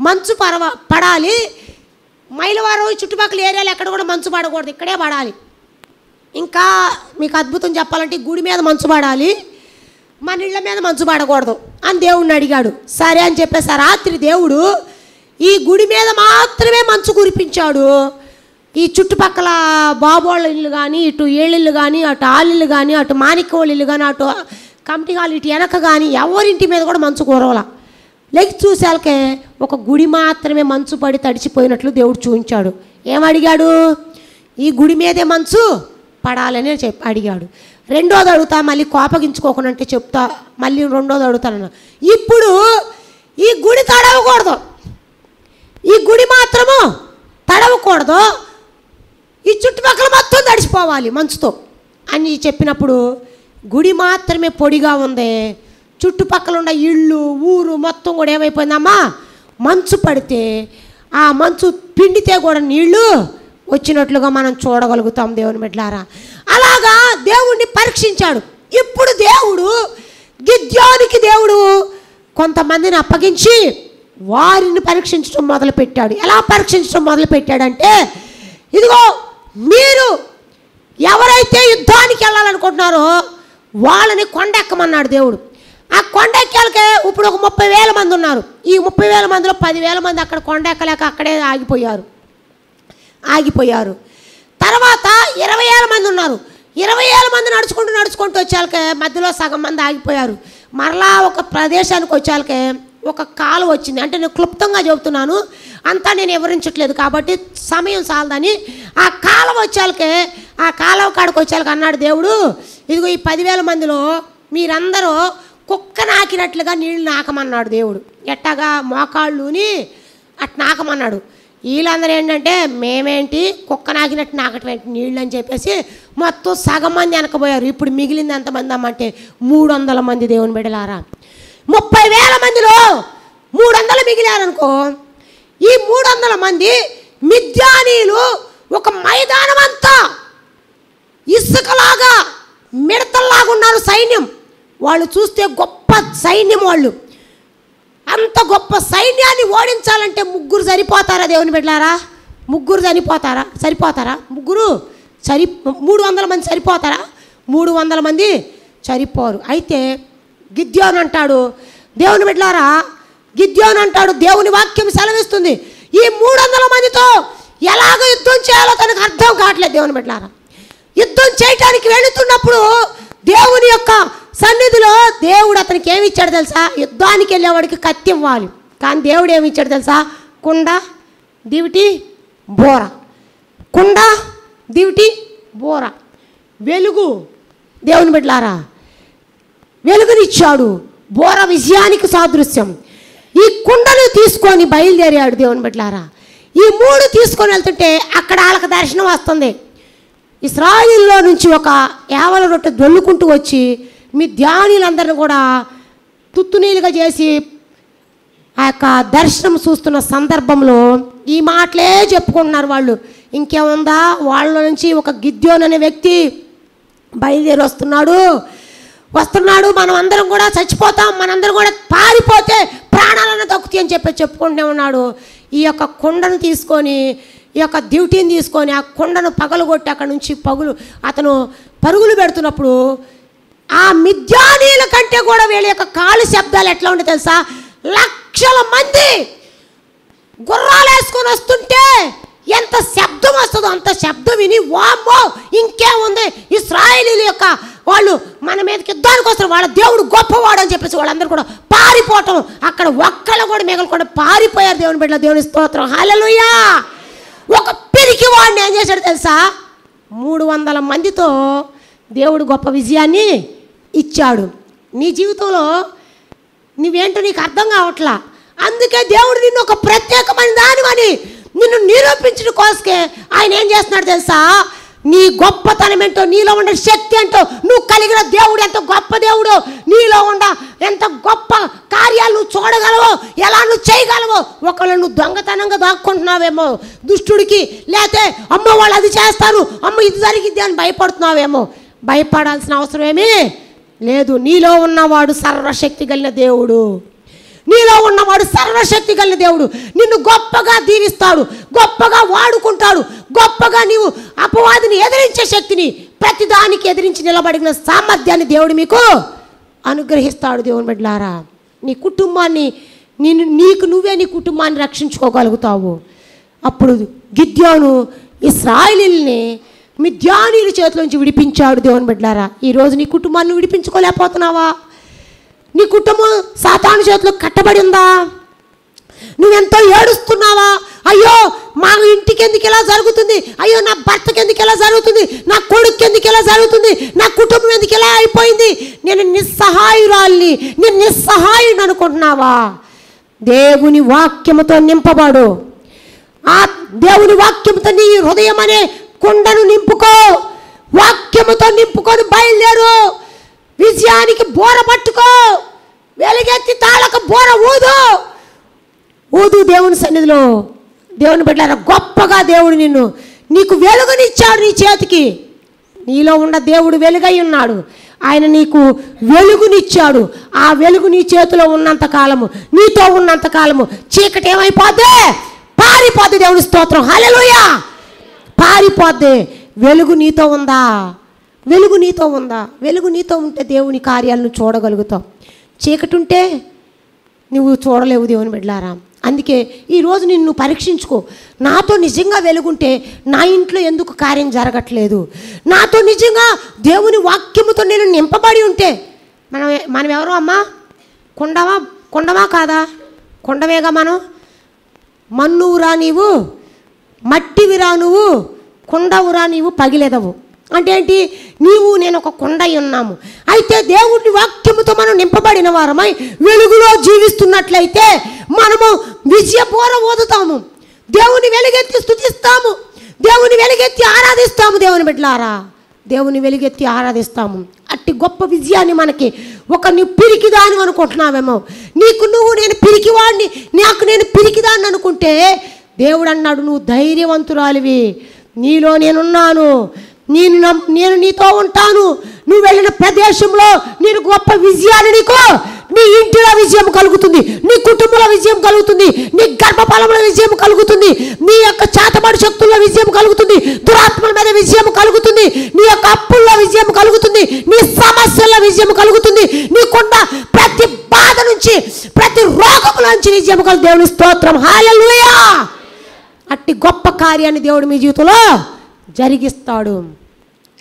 మంచు పడాలి. మైలవరం చుట్టుపక్కల ఏరియాలు ఎక్కడ కూడా మంచు పడకూడదు, ఇక్కడే పడాలి. ఇంకా మీకు అద్భుతం చెప్పాలంటే గుడి మీద మంచు పడాలి, మన ఇళ్ళ మీద మంచు పడకూడదు అని దేవుడిని అడిగాడు. సరే అని చెప్పేసి ఆ రాత్రి దేవుడు ఈ గుడి మీద మాత్రమే మంచు కురిపించాడు. ఈ చుట్టుపక్కల బాబోళ్ళ ఇల్లు కానీ, ఇటు ఏళ్ళిళ్ళు కానీ, అటు ఆలిళ్ళు కానీ, అటు మాణిక్యోళ్ళ ఇల్లు కానీ, అటు కమిటీ హాల్ ఇటు వెనక కానీ ఎవరింటి మీద కూడా మంచు కురవల. లెక్కి చూసాకే ఒక గుడి మాత్రమే మంచు పడి తడిచిపోయినట్లు దేవుడు చూపించాడు. ఏమడిగాడు? ఈ గుడి మీదే మంచు పడాలని అడిగాడు. రెండోది అడుగుతా, మళ్ళీ కోపగించుకోకుండా అంటే చెప్తా, మళ్ళీ రెండోది అడుగుతాను. ఇప్పుడు ఈ గుడి తడవకూడదు, ఈ గుడి మాత్రము తడవకూడదు, ఈ చుట్టుపక్కల మొత్తం తడిచిపోవాలి మంచుతో అని చెప్పినప్పుడు గుడి మాత్రమే పొడిగా ఉంది, చుట్టుపక్కల ఉన్న ఇళ్ళు ఊరు మొత్తం కూడా ఏమైపోయిందమ్మా, మంచు పడితే ఆ మంచు పిండితే కూడా నీళ్లు వచ్చినట్లుగా మనం చూడగలుగుతాం దేవుని బిడ్డలారా. అలాగా దేవుణ్ణి పరీక్షించాడు. ఇప్పుడు దేవుడు గిద్యోనుకి దేవుడు కొంతమందిని అప్పగించి వారిని పరీక్షించడం మొదలుపెట్టాడు. ఎలా పరీక్షించడం మొదలుపెట్టాడంటే, ఇదిగో మీరు ఎవరైతే యుద్ధానికి వెళ్ళాలనుకుంటున్నారో వాళ్ళని కొండెక్కమన్నాడు దేవుడు. ఆ కొండెక్కాలకే ఇప్పుడు ఒక 30,000 మంది ఉన్నారు. ఈ 30,000 మందిలో 10,000 మంది అక్కడ కొండెక్కలేక అక్కడే ఆగిపోయారు. తర్వాత 20,000 మంది ఉన్నారు. 20,000 మంది నడుచుకుంటూ వచ్చాకే మధ్యలో సగం మంది ఆగిపోయారు. మరలా ఒక ప్రదేశానికి వచ్చాకే ఒక కాలువ వచ్చింది. అంటే నేను క్లుప్తంగా చెబుతున్నాను, అంతా నేను వివరించట్లేదు కాబట్టి సమయం చాలదని. ఆ కాలువ వచ్చాకే ఆ కాలువ కాడికి వచ్చాక అన్నాడు దేవుడు, ఇదిగో ఈ 10,000 మందిలో మీరందరూ కుక్క నాకినట్లుగా నీళ్ళు నాకమన్నాడు దేవుడు. ఎట్టగా మోకాళ్ళుని అటు నాకమన్నాడు. వీళ్ళందరూ ఏంటంటే మేమేంటి కుక్క నాకినట్టు నాకటువంటి నీళ్ళు అని చెప్పేసి మొత్తం సగం మంది వెనకపోయారు. ఇప్పుడు మిగిలింది ఎంతమంది అమ్మంటే 300 మంది దేవుని బిడ్డలారా. 30,000 మందిలో 300 మిగిలారనుకో, ఈ 300 మంది మిద్యానీయులు ఒక మైదానం అంతా ఇసుకలాగా మిడతల్లాగా ఉన్నారు సైన్యం. వాళ్ళు చూస్తే గొప్ప సైన్యం. వాళ్ళు అంత గొప్ప సైన్యాన్ని ఓడించాలంటే 3 సరిపోతారా దేవుని బిడ్డలారా? 3 సరిపోతారా? 300 మంది సరిపోతారా? 300 మంది సరిపోరు. అయితే గిద్యోను అంటాడు, దేవుని బిడ్డలారా, గిద్యోను అంటాడు, దేవుని వాక్యం సెలవిస్తుంది, ఈ 300 మందితో ఎలాగ యుద్ధం చేయాలో తనకు అర్థం కావట్లేదు. దేవుని బిడ్డలారా, యుద్ధం చేయటానికి వెళుతున్నప్పుడు దేవుని యొక్క సన్నిధిలో దేవుడు అతనికి ఏమి ఇచ్చాడు తెలుసా? యుద్ధానికి వెళ్ళేవాడికి కత్తి ఇవ్వాలి, కానీ దేవుడు ఏమి ఇచ్చాడు తెలుసా? కుండ, దివిటి, బోర. కుండ, దివిటి, బోర, వెలుగు. దేవుని బిడ్డలారా, వెలుగునిచ్చాడు. బోర విజయానికి సాదృశ్యం. ఈ కుండను తీసుకొని బయలుదేరాడు దేవుని బిడ్డలారా. ఈ 3 తీసుకొని వెళ్తుంటే అక్కడ వాళ్ళకి దర్శనం వస్తుంది. ఇశ్రాయేలులో నుంచి ఒక యావల రొట్టె దొల్లుకుంటూ వచ్చి మిద్యానీయులందరిని కూడా తుత్తునీలుగా చేసి ఆ యొక్క దర్శనం చూస్తున్న సందర్భంలో ఈ మాటలే చెప్పుకుంటున్నారు వాళ్ళు. ఇంకేముందా, వాళ్ళ నుంచి ఒక గిద్యోను అనే వ్యక్తి బయలుదేరి వస్తున్నాడు, మనం అందరం కూడా చచ్చిపోతాం, మనందరం కూడా పారిపోతే ప్రాణాలను దక్కుతాయి అని చెప్పుకుంటూనే ఉన్నాడు. ఈ యొక్క కుండను తీసుకొని, ఈ యొక్క డ్యూటీని తీసుకొని ఆ కుండను పగలగొట్టి అక్కడ నుంచి అతను పరుగులు పెడుతున్నప్పుడు ఆ మిద్యానీయుల కంటే కూడా వీళ్ళ యొక్క కాలు శబ్దాలు ఎట్లా ఉంటాయి తెలుసా? లక్షల మంది గుర్రాలు వేసుకొని వస్తుంటే ఎంత శబ్దం వస్తుందో అంత శబ్దం విని వామ్మో ఇంకేముంది, ఇశ్రాయేలీయుల యొక్క వాళ్ళు మన మీదకి యుద్ధానికి వస్తారు, వాళ్ళ దేవుడు గొప్పవాడు అని చెప్పేసి వాళ్ళందరూ కూడా పారిపోవటం, అక్కడ ఒక్కళ్ళు కూడా మిగలకుండా పారిపోయారు. దేవుని బిడ్డల, దేవుని స్తోత్రం, హల్లెలూయా. ఒక పిరికి వాడిని ఏం చేశాడు తెలుసా? 300 మందితో దేవుడు గొప్ప విజయాన్ని ఇచ్చాడు. నీ జీవితంలో నువ్వేంటో నీకు అర్థం కావట్లా. అందుకే దేవుడు నిన్ను ఒక ప్రత్యేకమైన దానివని నిన్ను నిరూపించడం కోసకే ఆయన ఏం చేస్తున్నాడు తెలుసా? నీ గొప్పతనం ఏంటో, నీలో ఉండే శక్తి ఏంటో, నువ్వు కలిగిన దేవుడు ఎంత గొప్ప దేవుడు, నీలో ఉండ ఎంత గొప్ప కార్యాలు నువ్వు చూడగలవో, ఎలా నువ్వు చేయగలవో. ఒకవేళ నువ్వు దొంగతనంగా దాక్కుంటున్నావేమో దుష్టుడికి, లేతే అమ్మ వాళ్ళు అది చేస్తారు, అమ్మ ఇది జరిగిద్ది అని భయపడుతున్నావేమో. భయపడాల్సిన అవసరం ఏమీ లేదు. నీలో ఉన్నవాడు సర్వశక్తి కలిగిన దేవుడు, నీలో ఉన్నవాడు సర్వశక్తి కలిగిన దేవుడు నిన్ను గొప్పగా దీవిస్తాడు, గొప్పగా వాడుకుంటాడు, గొప్పగా నీవు అపవాదిని ఎదిరించే శక్తిని, ప్రతిదానికి ఎదిరించి నిలబడిన సామర్థ్యాన్ని దేవుడు మీకు అనుగ్రహిస్తాడు. దేవుని బిడ్డలారా, నీ కుటుంబాన్ని నీకు నువ్వే నీ కుటుంబాన్ని రక్షించుకోగలుగుతావు. అప్పుడు గిద్యోను ఇశ్రాయేలీయుల్ని మిద్యానీయుల చేతిలోంచి విడిపించాడు. దేవుని బిడ్డలారా, ఈరోజు నీ కుటుంబాన్ని విడిపించుకోలేకపోతున్నావా? నీ కుటుంబం సాతాను చేతిలో కట్టబడి ఉందా? నువ్వెంతో ఏడుస్తున్నావా? అయ్యో మా ఇంటికి ఎందుకు ఇలా జరుగుతుంది, అయ్యో నా భర్తకి ఎందుకు ఇలా జరుగుతుంది, నా కొడుకు ఎందుకు ఇలా జరుగుతుంది, నా కుటుంబం ఎందుకు ఇలా అయిపోయింది, నేను నిస్సహాయురాల్ని, నేను నిస్సహాయుని అనుకుంటున్నావా? దేవుని వాక్యముతో నింపబడు. ఆ దేవుని వాక్యముతో నీ హృదయం అనే కుండను నింపుకో, వాక్యముతో నింపుకొని బయలుదేరు. విజయానికి బోర పట్టుకో, వెలుగెత్తి తాళక బోర ఊదు దేవుని సన్నిధిలో. దేవుని బిడ్డలారా, గొప్పగా దేవుడు నీకు వెలుగునిచ్చాడు. నీ చేతికి నీలో ఉన్న దేవుడు వెలుగై ఉన్నాడు. ఆయన నీకు వెలుగునిచ్చాడు. ఆ వెలుగు నీ చేతిలో ఉన్నంత కాలము, నీతో ఉన్నంత కాలము చీకటి ఏమైపోద్ది? పారిపోద్ది. దేవుని స్తోత్రం, హల్లెలూయా. పారిపోద్ది. వెలుగు నీతో ఉందా? వెలుగు నీతో ఉందా? వెలుగు నీతో ఉంటే దేవుని కార్యాలను చూడగలుగుతావు. చీకటి ఉంటే నువ్వు చూడలేవు. దేవుని బిడ్డలారా, అందుకే ఈరోజు నిన్ను పరీక్షించుకో. నాతో నిజంగా వెలుగుంటే నా ఇంట్లో ఎందుకు కార్యం జరగట్లేదు? నాతో నిజంగా దేవుని వాక్యముతో నేను నింపబడి ఉంటే మనం ఎవరో అమ్మా? కొండవా కాదా? కొండవేగా మనం. మన్నువురా నీవు, మట్టివిరా నువ్వు, కొండవురా నీవు, పగిలేదవు. అంటే ఏంటి? నేను ఒక కొండ ఉన్నాము. అయితే దేవుని వాక్యముతో మనం నింపబడిన వారమై వెలుగులో జీవిస్తున్నట్లయితే మనము విజయ బోర ఊదుతాము, దేవుని వెలుగెత్తి స్తుతిస్తాము, దేవుని వెలుగెత్తి ఆరాధిస్తాము. దేవుని బిడ్డలారా, దేవుని వెలుగెత్తి ఆరాధిస్తాము. అట్టి గొప్ప విజయాన్ని మనకి నువ్వు పిరికిదాన్ని అనుకుంటున్నావేమో. నేను పిరికివాడిని, నేను పిరికిదాన్ని అనుకుంటే దేవుడు అన్నాడు, నువ్వు ధైర్యవంతురాలివి, నీలో నేనున్నాను, నేను నీతో ఉంటాను. నువ్వు వెళ్ళిన ప్రదేశంలో నేను గొప్ప విజయాన్ని నీ ఇంటిలో విజయం కలుగుతుంది, నీ కుటుంబంలో విజయం కలుగుతుంది, నీ గర్భఫలంలో విజయం కలుగుతుంది, నీ యొక్క చేతబడి శక్తుల్లో విజయం కలుగుతుంది, దురాత్మల మీద విజయం కలుగుతుంది, నీ యొక్క అప్పుల్లో విజయం కలుగుతుంది, నీ సమస్యల్లో విజయం కలుగుతుంది, నీకున్న ప్రతి బాధ నుంచి, ప్రతి రోగముల నుంచి విజయం కలుగుతుంది. దేవుని స్తోత్రం, హల్లెలూయా. అట్టి గొప్ప కార్యాన్ని దేవుడు మీ జీవితంలో జరిగిస్తాడు.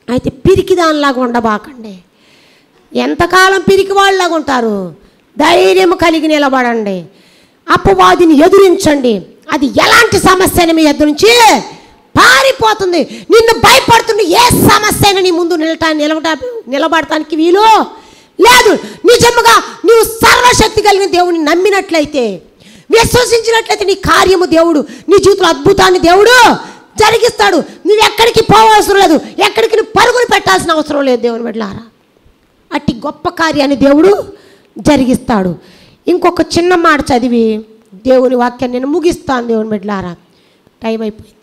అయితే పిరికిదానిలాగా ఉండబాకండి. ఎంతకాలం పిరికి వాళ్ళలాగా ఉంటారు? ధైర్యం కలిగి నిలబడండి, అపవాదిని ఎదురించండి. అది ఎలాంటి సమస్య అయినా మీ ఎదురు నుంచి పారిపోతుంది. నిన్ను భయపడుతున్న ఏ సమస్య అయినా నీ ముందు నిలబడటానికి వీలు లేదు. నిజముగా నువ్వు సర్వశక్తి కలిగిన దేవుని నమ్మినట్లయితే, విశ్వసించినట్లయితే నీ కార్యము దేవుడు, నీ జీవితంలో అద్భుతాన్ని దేవుడు జరిగిస్తాడు. నువ్వు ఎక్కడికి పోవవసరం లేదు, ఎక్కడికి నువ్వు పరుగులు పెట్టాల్సిన అవసరం లేదు. దేవుని బిడ్డలారా, అట్టి గొప్ప కార్యాన్ని దేవుడు జరిగిస్తాడు. ఇంకొక చిన్న మాట చదివి దేవుని వాక్యాన్ని నేను ముగిస్తాను. దేవుని బిడ్డలారా, టైం అయిపోయింది.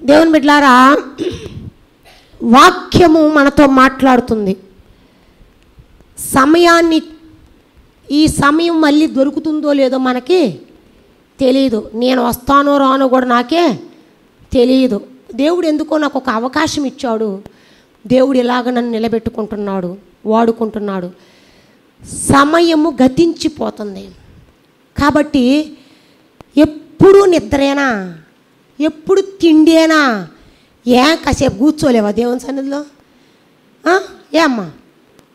దేవుని బిడ్డలారా, వాక్యము మనతో మాట్లాడుతుంది. సమయాన్ని, ఈ సమయం మళ్ళీ దొరుకుతుందో లేదో మనకి తెలియదు. నేను వస్తానో రానో కూడా నాకే తెలియదు. దేవుడు ఎందుకో నాకు ఒక అవకాశం ఇచ్చాడు. దేవుడు ఇలాగ నన్ను నిలబెట్టుకుంటున్నాడు, వాడుకుంటున్నాడు. సమయము గతించిపోతుంది కాబట్టి ఎప్పుడు నిద్రేనా, ఎప్పుడు తిండేనా? కాసేపు కూర్చోలేవా దేవుని సన్నిధిలో? అమ్మా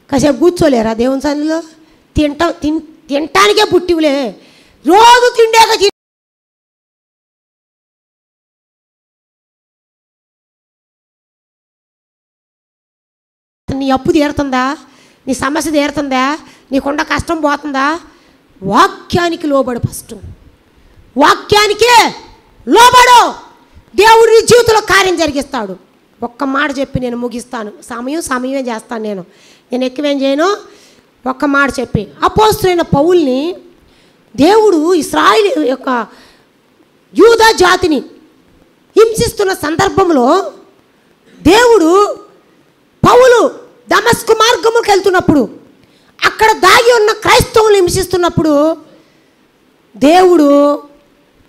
కాసేపు కూర్చోలేరా దేవుని సన్నిధిలో? తినటానికే పుట్టివులే, రోజు తిండేక నీ అప్పు తీరుతుందా? నీ సమస్య తీరుతుందా? నీకున్న కష్టం పోతుందా? వాక్యానికి లోబడు. ఫస్ట్ వాక్యానికే లోబడు, దేవుడు నీ జీవితంలో కార్యం జరిగిస్తాడు. ఒక్క మాట చెప్పి నేను ముగిస్తాను. సమయమే చేస్తాను. నేను ఎక్కువేం చేయను. ఒక్క మాట చెప్పి, అపోస్తలుడైన పౌలుని దేవుడు ఇశ్రాయేలు యొక్క యూదా జాతిని హింసిస్తున్న సందర్భంలో దేవుడు పౌలు దమస్కు మార్గములకు వెళ్తున్నప్పుడు, అక్కడ దాగి ఉన్న క్రైస్తవులు హింసిస్తున్నప్పుడు దేవుడు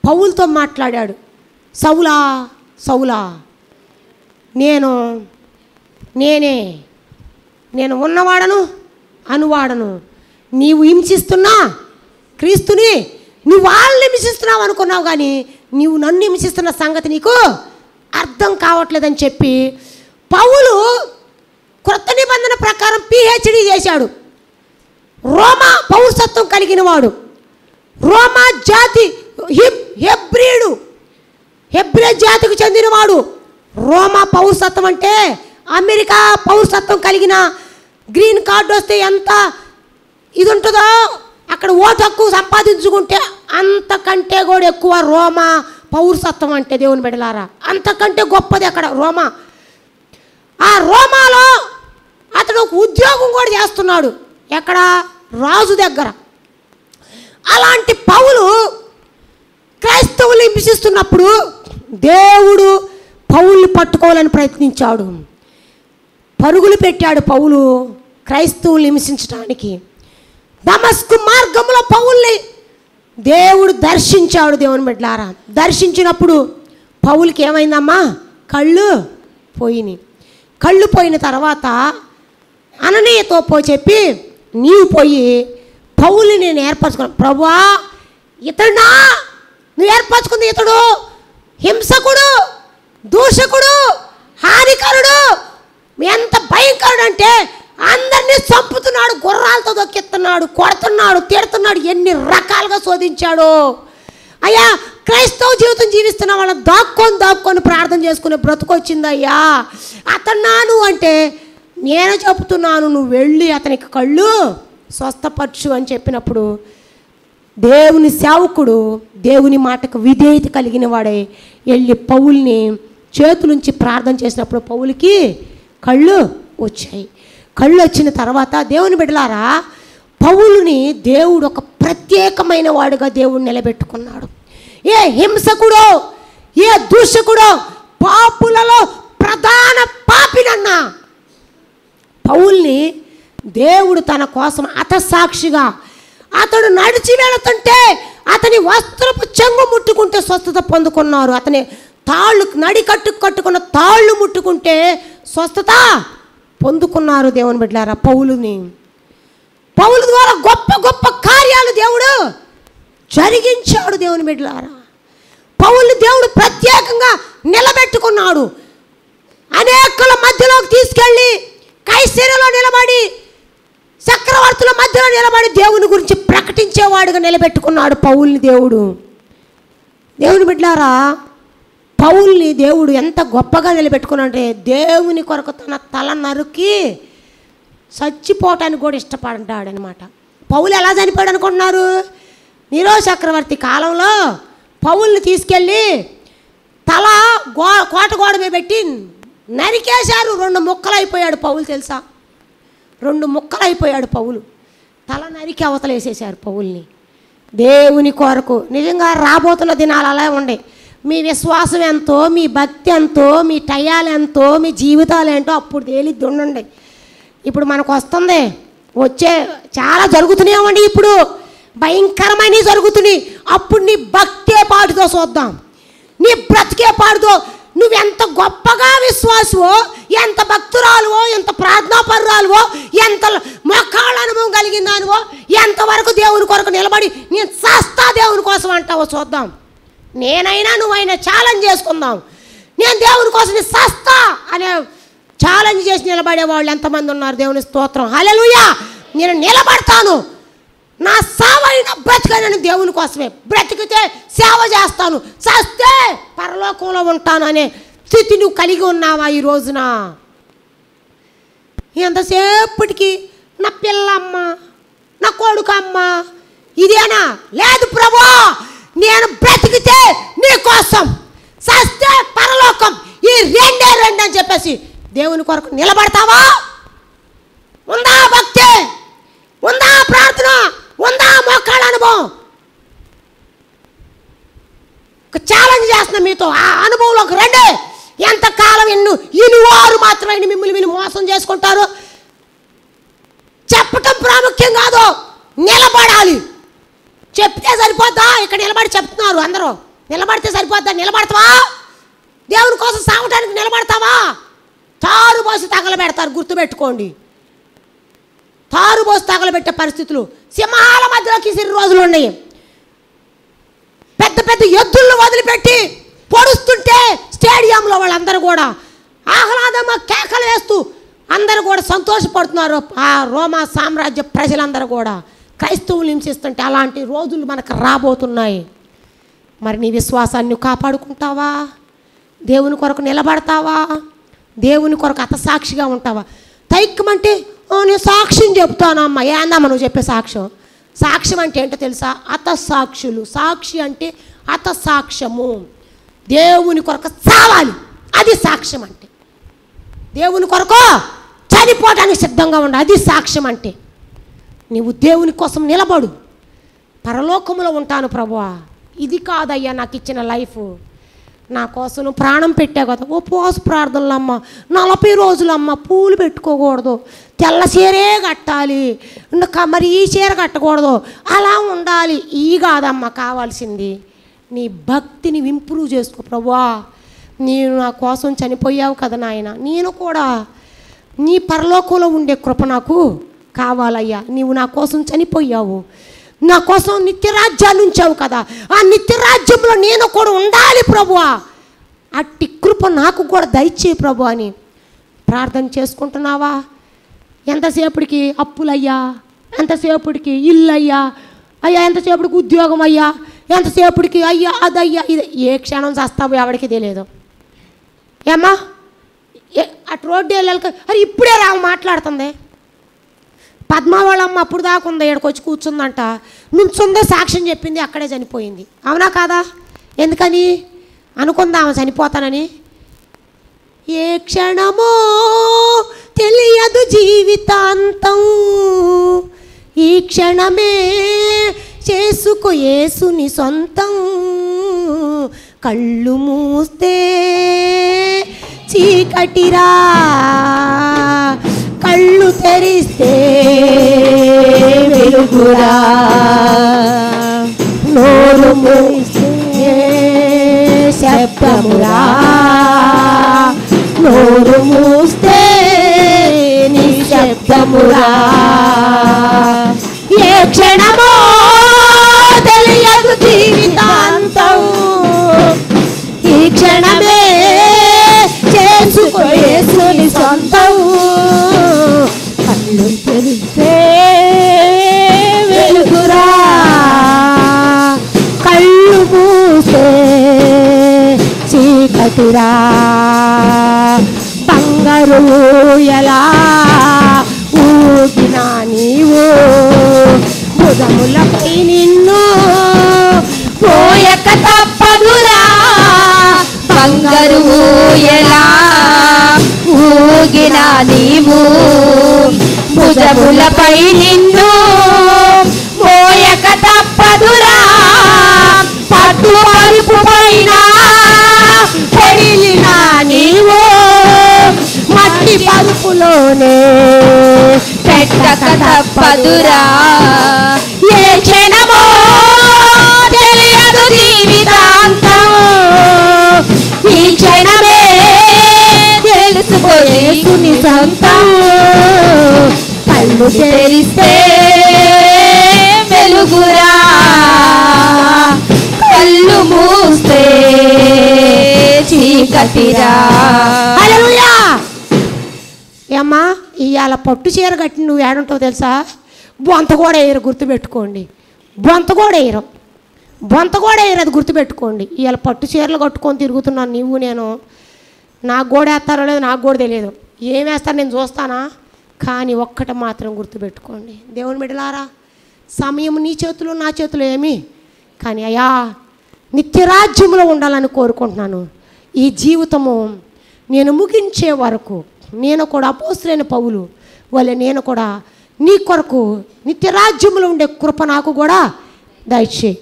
పౌలుతో మాట్లాడాడు. సౌలా సౌలా, నేను ఉన్నవాడను అనువాడను. నీవు హింసిస్తున్నా క్రీస్తుని, నువ్వు వాళ్ళని హింసిస్తున్నావు అనుకున్నావు, కానీ నీవు నన్ను హింసిస్తున్న సంగతి నీకు అర్థం కావట్లేదని చెప్పి పౌలు క్రొత్త నిబంధన ప్రకారం PhD చేశాడు. రోమా పౌరసత్వం కలిగిన వాడు, రోమా జాతి హెబ్రీ జాతికి చెందినవాడు. రోమా పౌరసత్వం అంటే అమెరికా పౌరసత్వం కలిగిన గ్రీన్ కార్డు వస్తే ఎంత ఇది ఉంటుందో, అక్కడ ఓటు హక్కు సంపాదించుకుంటే అంతకంటే కూడా ఎక్కువ రోమా పౌరసత్వం అంటే. దేవుని బిడ్డలారా, అంతకంటే గొప్పది అక్కడ రోమా. ఆ రోమాలో అతడు ఒక ఉద్యోగం కూడా చేస్తున్నాడు. ఎక్కడ? రాజు దగ్గర. అలాంటి పౌలు క్రైస్తవులు హింసిస్తున్నప్పుడు దేవుడు పౌల్ని పట్టుకోవాలని ప్రయత్నించాడు. పరుగులు పెట్టాడు పౌలు క్రైస్తవుల్ని హింసించడానికి. దమస్కు మార్గంలో పౌల్ని దేవుడు దర్శించాడు. దేవుని బిడ్డలారా, దర్శించినప్పుడు పౌలుకి ఏమైందమ్మా? కళ్ళు పోయినాయి. కళ్ళు పోయిన తర్వాత అననీయతో చెప్పి, నీవు పోయి పౌల్ని నేను ఏర్పరచుకున్నాను. ప్రభువా, ఇతడునా నువ్వు ఏర్పరచుకుంది? ఇతడు హింసకుడు, దూషకుడు, హానికరుడు. ఎంత భయంకరుడు అంటే అందరినీ చంపుతున్నాడు, గుర్రాలతో దొక్కిస్తున్నాడు, కొడుతున్నాడు, తిడుతున్నాడు, ఎన్ని రకాలుగా శోధించాడు. అయ్యా, క్రైస్తవ జీవితం జీవిస్తున్న వాళ్ళని దాక్కొని ప్రార్థన చేసుకునే బ్రతుకొచ్చిందయ్యా. అతన్నాను అంటే నేను చెప్తున్నాను, నువ్వు వెళ్ళి అతనికి కళ్ళు స్వస్థపరచు అని చెప్పినప్పుడు దేవుని సేవకుడు దేవుని మాటకు విధేయత కలిగిన వాడే వెళ్ళి పౌల్ని చేతులుంచి ప్రార్థన చేసినప్పుడు పౌలుకి కళ్ళు వచ్చాయి. కళ్ళు వచ్చిన తర్వాత దేవుని బిడ్డలారా, పౌలుని దేవుడు ఒక ప్రత్యేకమైన వాడుగా దేవుడు నిలబెట్టుకున్నాడు. ఏ హింసకుడో, ఏ దూషకుడో, పాపులలో ప్రధాన పాపినన్నా పౌల్ని దేవుడు తన కోసం హతసాక్షిగా, అతడు నడిచి వెళుతుంటే అతని వస్త్రపు చెంగు ముట్టుకుంటే స్వస్థత పొందుకున్నారు. అతని తాళ్ళు కట్టుకున్న తాళ్ళు ముట్టుకుంటే స్వస్థత పొందుకున్నారు. దేవుని బిడ్డలారా, పౌలు ద్వారా గొప్ప గొప్ప కార్యాలు దేవుడు జరిగించాడు. దేవుని బిడ్డలారా, పౌలుని దేవుడు ప్రత్యేకంగా నిలబెట్టుకున్నాడు. అనేకుల మధ్యలోకి తీసుకెళ్ళి కైసరలో నిలబడి, చక్రవర్తుల మధ్యలో నిలబడి దేవుని గురించి ప్రకటించేవాడుగా నిలబెట్టుకున్నాడు పౌల్ని దేవుడు. దేవుని బిడ్డలారా, పౌల్ని దేవుడు ఎంత గొప్పగా నిలబెట్టుకున్నాడంటే దేవుని కొరకు తన తల నరికి చచ్చిపోవటానికి కూడా ఇష్టపడ్డాడనమాట. పౌలు ఎలా చనిపోయాడు అనుకుంటున్నారు? నీరో చక్రవర్తి కాలంలో పౌల్ని తీసుకెళ్ళి తల కోట గోడ మీద పెట్టి నరికేశారు. 2 ముక్కలైపోయాడు పౌలు. తెలుసా, 2 ముక్కలైపోయాడు పౌలు. తల నరికి అవతలేసేశారు పౌల్ని. దేవుని కొరకు నిజంగా రాబోతున్న దినాలు అలా ఉండే. మీ విశ్వాసం ఎంతో, మీ భక్తి ఎంతో, మీ టయాలు ఎంతో, మీ జీవితాలు ఏంటో అప్పుడు తేలిద్ది ఉండండి. ఇప్పుడు మనకు వస్తుంది, వచ్చే చాలా జరుగుతున్నాయండి. ఇప్పుడు భయంకరమైనవి జరుగుతున్నాయి. అప్పుడు నీ భక్తే పాటుతో చూద్దాం, నీ బ్రతికే పాటుతో. నువ్వెంత గొప్పగా విశ్వాసవో, ఎంత భక్తురాలువో, ఎంత ప్రార్థనాపరురాలువో, ఎంత మొక్కాళ్ళ అనుభవం కలిగిన దానివో, ఎంతవరకు దేవుని కొరకు నిలబడి నేను చేస్తా దేవుని కోసం అంటావో చూద్దాం. నేనైనా నువ్వైనా ఛాలెంజ్ చేసుకుందాం. నేను దేవుని కోసం నేను చేస్తా అనే ఛాలెంజ్ చేసి నిలబడే వాళ్ళు ఎంతమంది ఉన్నారు? దేవుని స్తోత్రం, హల్లెలూయా. నేను నిలబడతాను, నా సావైన బ్రతికైనా దేవుని కోసమే, బ్రతికితే సేవ చేస్తాను, చేస్తే పరలోకంలో ఉంటాను అనే స్థితి నువ్వు కలిగి ఉన్నావా ఈ రోజున? ఎంతసేపటికి నా పిల్లమ్మ, నా కొడుకమ్మ ఇదేనా? లేదు ప్రభు, నేను బ్రతికితే నీ కోసం, చేస్తే పరలోకం, ఈ రెండే అని చెప్పేసి దేవుని కొరకు నిలబడతావా? ఉందా భక్తి? ఉందా ప్రార్థన? ఉందా మోకాళ్ళ అనుభవం? ఒక ఛాలెంజ్ చేస్తున్నా మీతో, ఆ అనుభవంలోకి రండి. ఎంతకాలం ఇనువారు మాత్రమే మిమ్మల్ని వీళ్ళు మోసం చేసుకుంటారు. చెప్పటం ప్రాముఖ్యం కాదు, నిలబడాలి. చెప్తే సరిపోద్దా? ఇక్కడ నిలబడి చెప్తున్నారు అందరూ. నిలబడితే సరిపోద్దా? నిలబడతావా? దేవుని కోసం సాగటానికి నిలబడతావా? తారుబోసి తగలబెడతారు, గుర్తుపెట్టుకోండి. తారుబోసి తగలబెట్టే పరిస్థితులు సింహాల మధ్యలోకి ఇసిరి రోజులు ఉన్నాయి. పెద్ద పెద్ద ఎద్దులను వదిలిపెట్టి పొడుస్తుంటే స్టేడియంలో వాళ్ళందరూ కూడా ఆహ్లాదంగా కేకలు వేస్తూ అందరూ కూడా సంతోషపడుతున్నారు. ఆ రోమా సామ్రాజ్య ప్రజలందరూ కూడా క్రైస్తవులు హింసిస్తుంటే అలాంటి రోజులు మనకు రాబోతున్నాయి. మరి నీ విశ్వాసాన్ని కాపాడుకుంటావా? దేవుని కొరకు నిలబడతావా? దేవుని కొరకు అతసాక్షిగా ఉంటావా? తైక్కమంటే నేను సాక్ష్యం చెప్తానమ్మా. ఏందమ్మా నువ్వు చెప్పే సాక్ష్యం? సాక్ష్యం అంటే ఏంటో తెలుసా? అతసాక్షులు. సాక్షి అంటే అతసాక్ష్యము. దేవుని కొరకు చావాలి, అది సాక్ష్యం అంటే. దేవుని కొరకు చనిపోవడానికి సిద్ధంగా ఉండాలి, అది సాక్ష్యం అంటే. నీవు దేవుని కోసం నిలబడు. పరలోకములో ఉంటాను ప్రభువా, ఇది కాదయ్యా నాకు ఇచ్చిన లైఫ్, నా కోసం నువ్వు ప్రాణం పెట్టావు కదా. ఉపవాస ప్రార్థనలమ్మ, 40 రోజులమ్మ, పూలు పెట్టుకోకూడదు, తెల్ల చీరే కట్టాలి, మరి ఈ చీర కట్టకూడదు, అలా ఉండాలి. ఈ కాదమ్మా కావాల్సింది, నీ భక్తిని ఇంప్రూవ్ చేసుకో ప్రభువా. నేను నా కోసం చనిపోయావు కదా నాయన, నేను కూడా నీ పరలోకంలో ఉండే కృప నాకు కావాలయ్యా. నీవు నా కోసం చనిపోయావు, నా కోసం నిత్యరాజ్యాన్ని ఉంచావు కదా, ఆ నిత్యరాజ్యంలో నేను కూడా ఉండాలి ప్రభువా. అట్టి కృప నాకు కూడా దయచేయి ప్రభు అని ప్రార్థన చేసుకుంటున్నావా? ఎంతసేపటికి అప్పులయ్యా, ఎంతసేపటికి ఇల్లు అయ్యా, అయ్యా ఎంతసేపటికి ఉద్యోగం అయ్యా, ఎంతసేపటికి అయ్యా అదయ్యా ఇది. ఏ క్షణం చేస్తావో ఎవరికి తెలియదు. ఏమ్మా అటు రోడ్డు వెళ్ళాలి, అరే ఇప్పుడే రా మాట్లాడుతుంది. పద్మ వాళ్ళమ్మ అప్పుడు దాకా ఉంది, ఇక్కడికి వచ్చి కూర్చుందంట, నుంచుందే సాక్ష్యం చెప్పింది, అక్కడే చనిపోయింది. అవునా కాదా? ఎందుకని అనుకుందాం చనిపోతానని? ఏ క్షణమో తెలియదు జీవితాంతం, ఈ క్షణమే చేసుకో యేసుని సొంతం. కళ్ళు మూస్తే చీకటిరా, కళ్ళు తెరిస్తే వెలుగురా, నోరు మూస్తే శబ్దమురా, నోరు మూస్తే నిశ్శబ్దమురా. ఏ క్షణమో తెలియదు జీవితాంతం, ఈ క్షణమే చేసుకో యేసుని సొంతం. కళ్ళు తెరిస్తే వెలుగురా, కళ్ళు మూస్తే చీకటిరా. బంగారు ఎలా ఊగిన నీవు భుజములపై నిన్ను పోయక తప్పదురా బంగారు ఊయలా ఊగిన నీవు భుజములపై నిన్ను పోయక తప్పదురా పట్టు పరుపు పైన పొడిలిన నీవు మట్టి పరుపులోనే పెట్టక తప్పదురా ఏ క్షణమో తెలియదు జీవితాంతం ఈ క్షణమే తెలుసుకోని సొంతం కళ్ళు తెరిస్తే వెలుగురా కళ్ళు మూస్తే చీకటిరా. హల్లెలూయా. ఏమ్మా ఇవాళ పట్టు చీర కట్టి నువ్వు ఏడుంటావు తెలుసా? బొంత కూడా వేయరు, గుర్తుపెట్టుకోండి. బొంత కూడా వేయరు, బొంత కూడా వేయరు, అది గుర్తుపెట్టుకోండి. ఇవాళ పట్టు చీరలు కట్టుకొని తిరుగుతున్నాను నీవు నేను. నాకు కూడా వేస్తారో లేదు నాకు కూడా తెలియదు, ఏం వేస్తాను నేను చూస్తానా. కానీ ఒక్కటి మాత్రం గుర్తుపెట్టుకోండి దేవుని బిడ్డలారా, సమయం నీ చేతిలో నా చేతిలో ఏమి, కానీ అయ్యా నిత్యరాజ్యంలో ఉండాలని కోరుకుంటున్నాను. ఈ జీవితము నేను ముగించే వరకు నేను కూడా అపోస్తలుడైన పౌలు వల్ల నేను కూడా నీ కొరకు నిత్యరాజ్యంలో ఉండే కృప నాకు కూడా దయచేయి.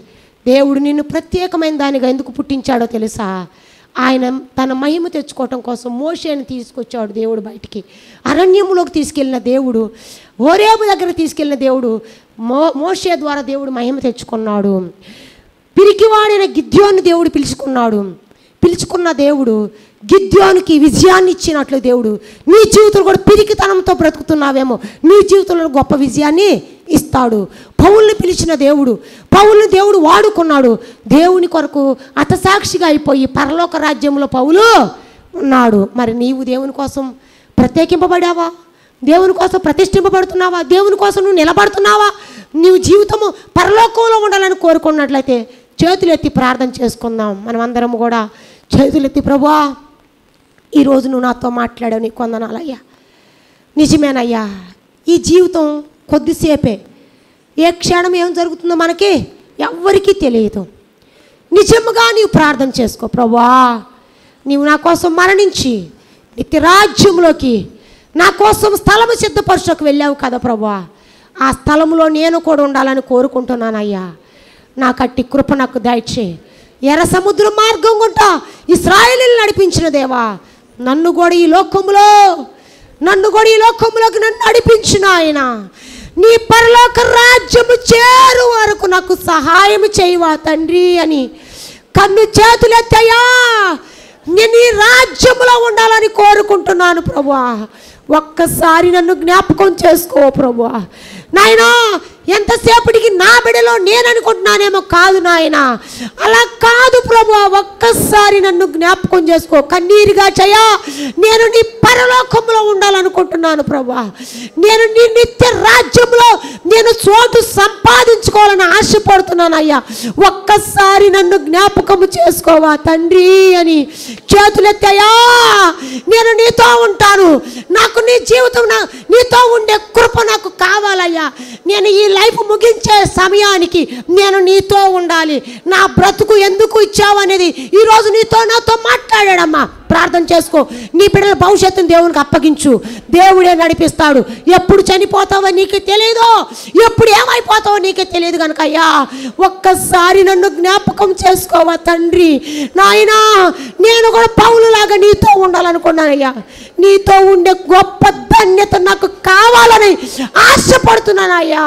దేవుడు నిన్ను ప్రత్యేకమైన దానిగా ఎందుకు పుట్టించాడో తెలుసా? ఆయన తన మహిమ తెచ్చుకోవటం కోసం మోషేని తీసుకొచ్చాడు దేవుడు బయటికి. అరణ్యంలోకి తీసుకెళ్ళిన దేవుడు, హోరేబు దగ్గర తీసుకెళ్ళిన దేవుడు, మోషే ద్వారా దేవుడు మహిమ తెచ్చుకున్నాడు. పిరికివాడైన గిద్యోను దేవుడు పిలుచుకున్న దేవుడు గిద్యోనుకి విజయాన్ని ఇచ్చినట్లు దేవుడు నీ జీవితంలో కూడా పిరికితనంతో బ్రతుకుతున్నావేమో, నీ జీవితంలో గొప్ప విజయాన్ని ఇస్తాడు. పౌలుని పిలిచిన దేవుడు, పౌలుని దేవుడు వాడుకున్నాడు. దేవుని కొరకు అతసాక్షిగా అయిపోయి పరలోక రాజ్యంలో పౌలు ఉన్నాడు. మరి నీవు దేవుని కోసం ప్రత్యేకింపబడావా? దేవుని కోసం ప్రతిష్ఠింపబడుతున్నావా? దేవుని కోసం నువ్వు నిలబడుతున్నావా? నీవు జీవితము పరలోకంలో ఉండాలని కోరుకున్నట్లయితే చేతులెత్తి ప్రార్థన చేసుకుందాం. మనం అందరం కూడా చేతులెత్తి, ప్రభువా ఈరోజు నువ్వు నాతో మాట్లాడావు, నీకు వందనాలయ్యా. నిజమేనయ్యా, ఈ జీవితం కొద్దిసేపే, ఏ క్షణం ఏం జరుగుతుందో మనకి ఎవ్వరికీ తెలియదు. నిజముగా నీవు ప్రార్థన చేసుకో, ప్రభువా నీవు నా కోసం మరణించి నిత్యరాజ్యంలోకి నా కోసం స్థలము సిద్ధపరచకు వెళ్ళావు కదా ప్రభువా, ఆ స్థలంలో నేను కూడా ఉండాలని కోరుకుంటున్నానయ్యా. నా కట్టి కృప నాకు దయచేయి. ఎర్ర సముద్ర మార్గం గుంటా ఇశ్రాయేలును నడిపించిన దేవా, నన్ను కూడా ఈ లోకములోకి నన్ను నడిపించిన ఆయన, నీ పరలోక రాజ్యము చేరు వరకు నాకు సహాయం చేయవా తండ్రి అని కన్ను చేతులెత్తయ్యా. నేను ఈ రాజ్యంలో ఉండాలని కోరుకుంటున్నాను ప్రభువా. ఒక్కసారి నన్ను జ్ఞాపకం చేసుకో ప్రభువా. నాయనా ఎంతసేపటికి నా బిడ్డలో నేను అనుకుంటున్నానేమో, కాదు నాయన, అలా కాదు ప్రభువా. ఒక్కసారి నన్ను జ్ఞాపకం చేసుకో. కన్నీరుగా చేయా, నేను నీ పరలోకంలో ఉండాలనుకుంటున్నాను ప్రభువా. నేను నీ నిత్య రాజ్యంలో నేను చోటు సంపాదించుకోవాలని ఆశపడుతున్నాను అయ్యా. ఒక్కసారి నన్ను జ్ఞాపకం చేసుకోవా తండ్రి అని చేతులెత్తయ్యా. నేను నీతో ఉంటాను, నాకు నీ జీవితం నీతో ఉండే కృప నాకు కావాలయ్యా. నేను ఈ లైఫ్ ముగించే సమయానికి నేను నీతో ఉండాలి. నా బ్రతుకు ఎందుకు ఇచ్చావు అనేది ఈరోజు నాతో మాట్లాడాడమ్మా. ప్రార్థన చేసుకో. నీ బిడ్డల భవిష్యత్తును దేవునికి అప్పగించు. దేవుడే నడిపిస్తాడు. ఎప్పుడు చనిపోతావో నీకే తెలియదు, ఎప్పుడు ఏమైపోతావో నీకే తెలియదు కనుక అయ్యా ఒక్కసారి నన్ను జ్ఞాపకం చేసుకోవా తండ్రి. నాయనా నేను కూడా పౌలులాగా నీతో ఉండాలనుకున్నానయ్యా. నీతో ఉండే గొప్ప ధన్యత నాకు కావాలని ఆశపడుతున్నానయ్యా,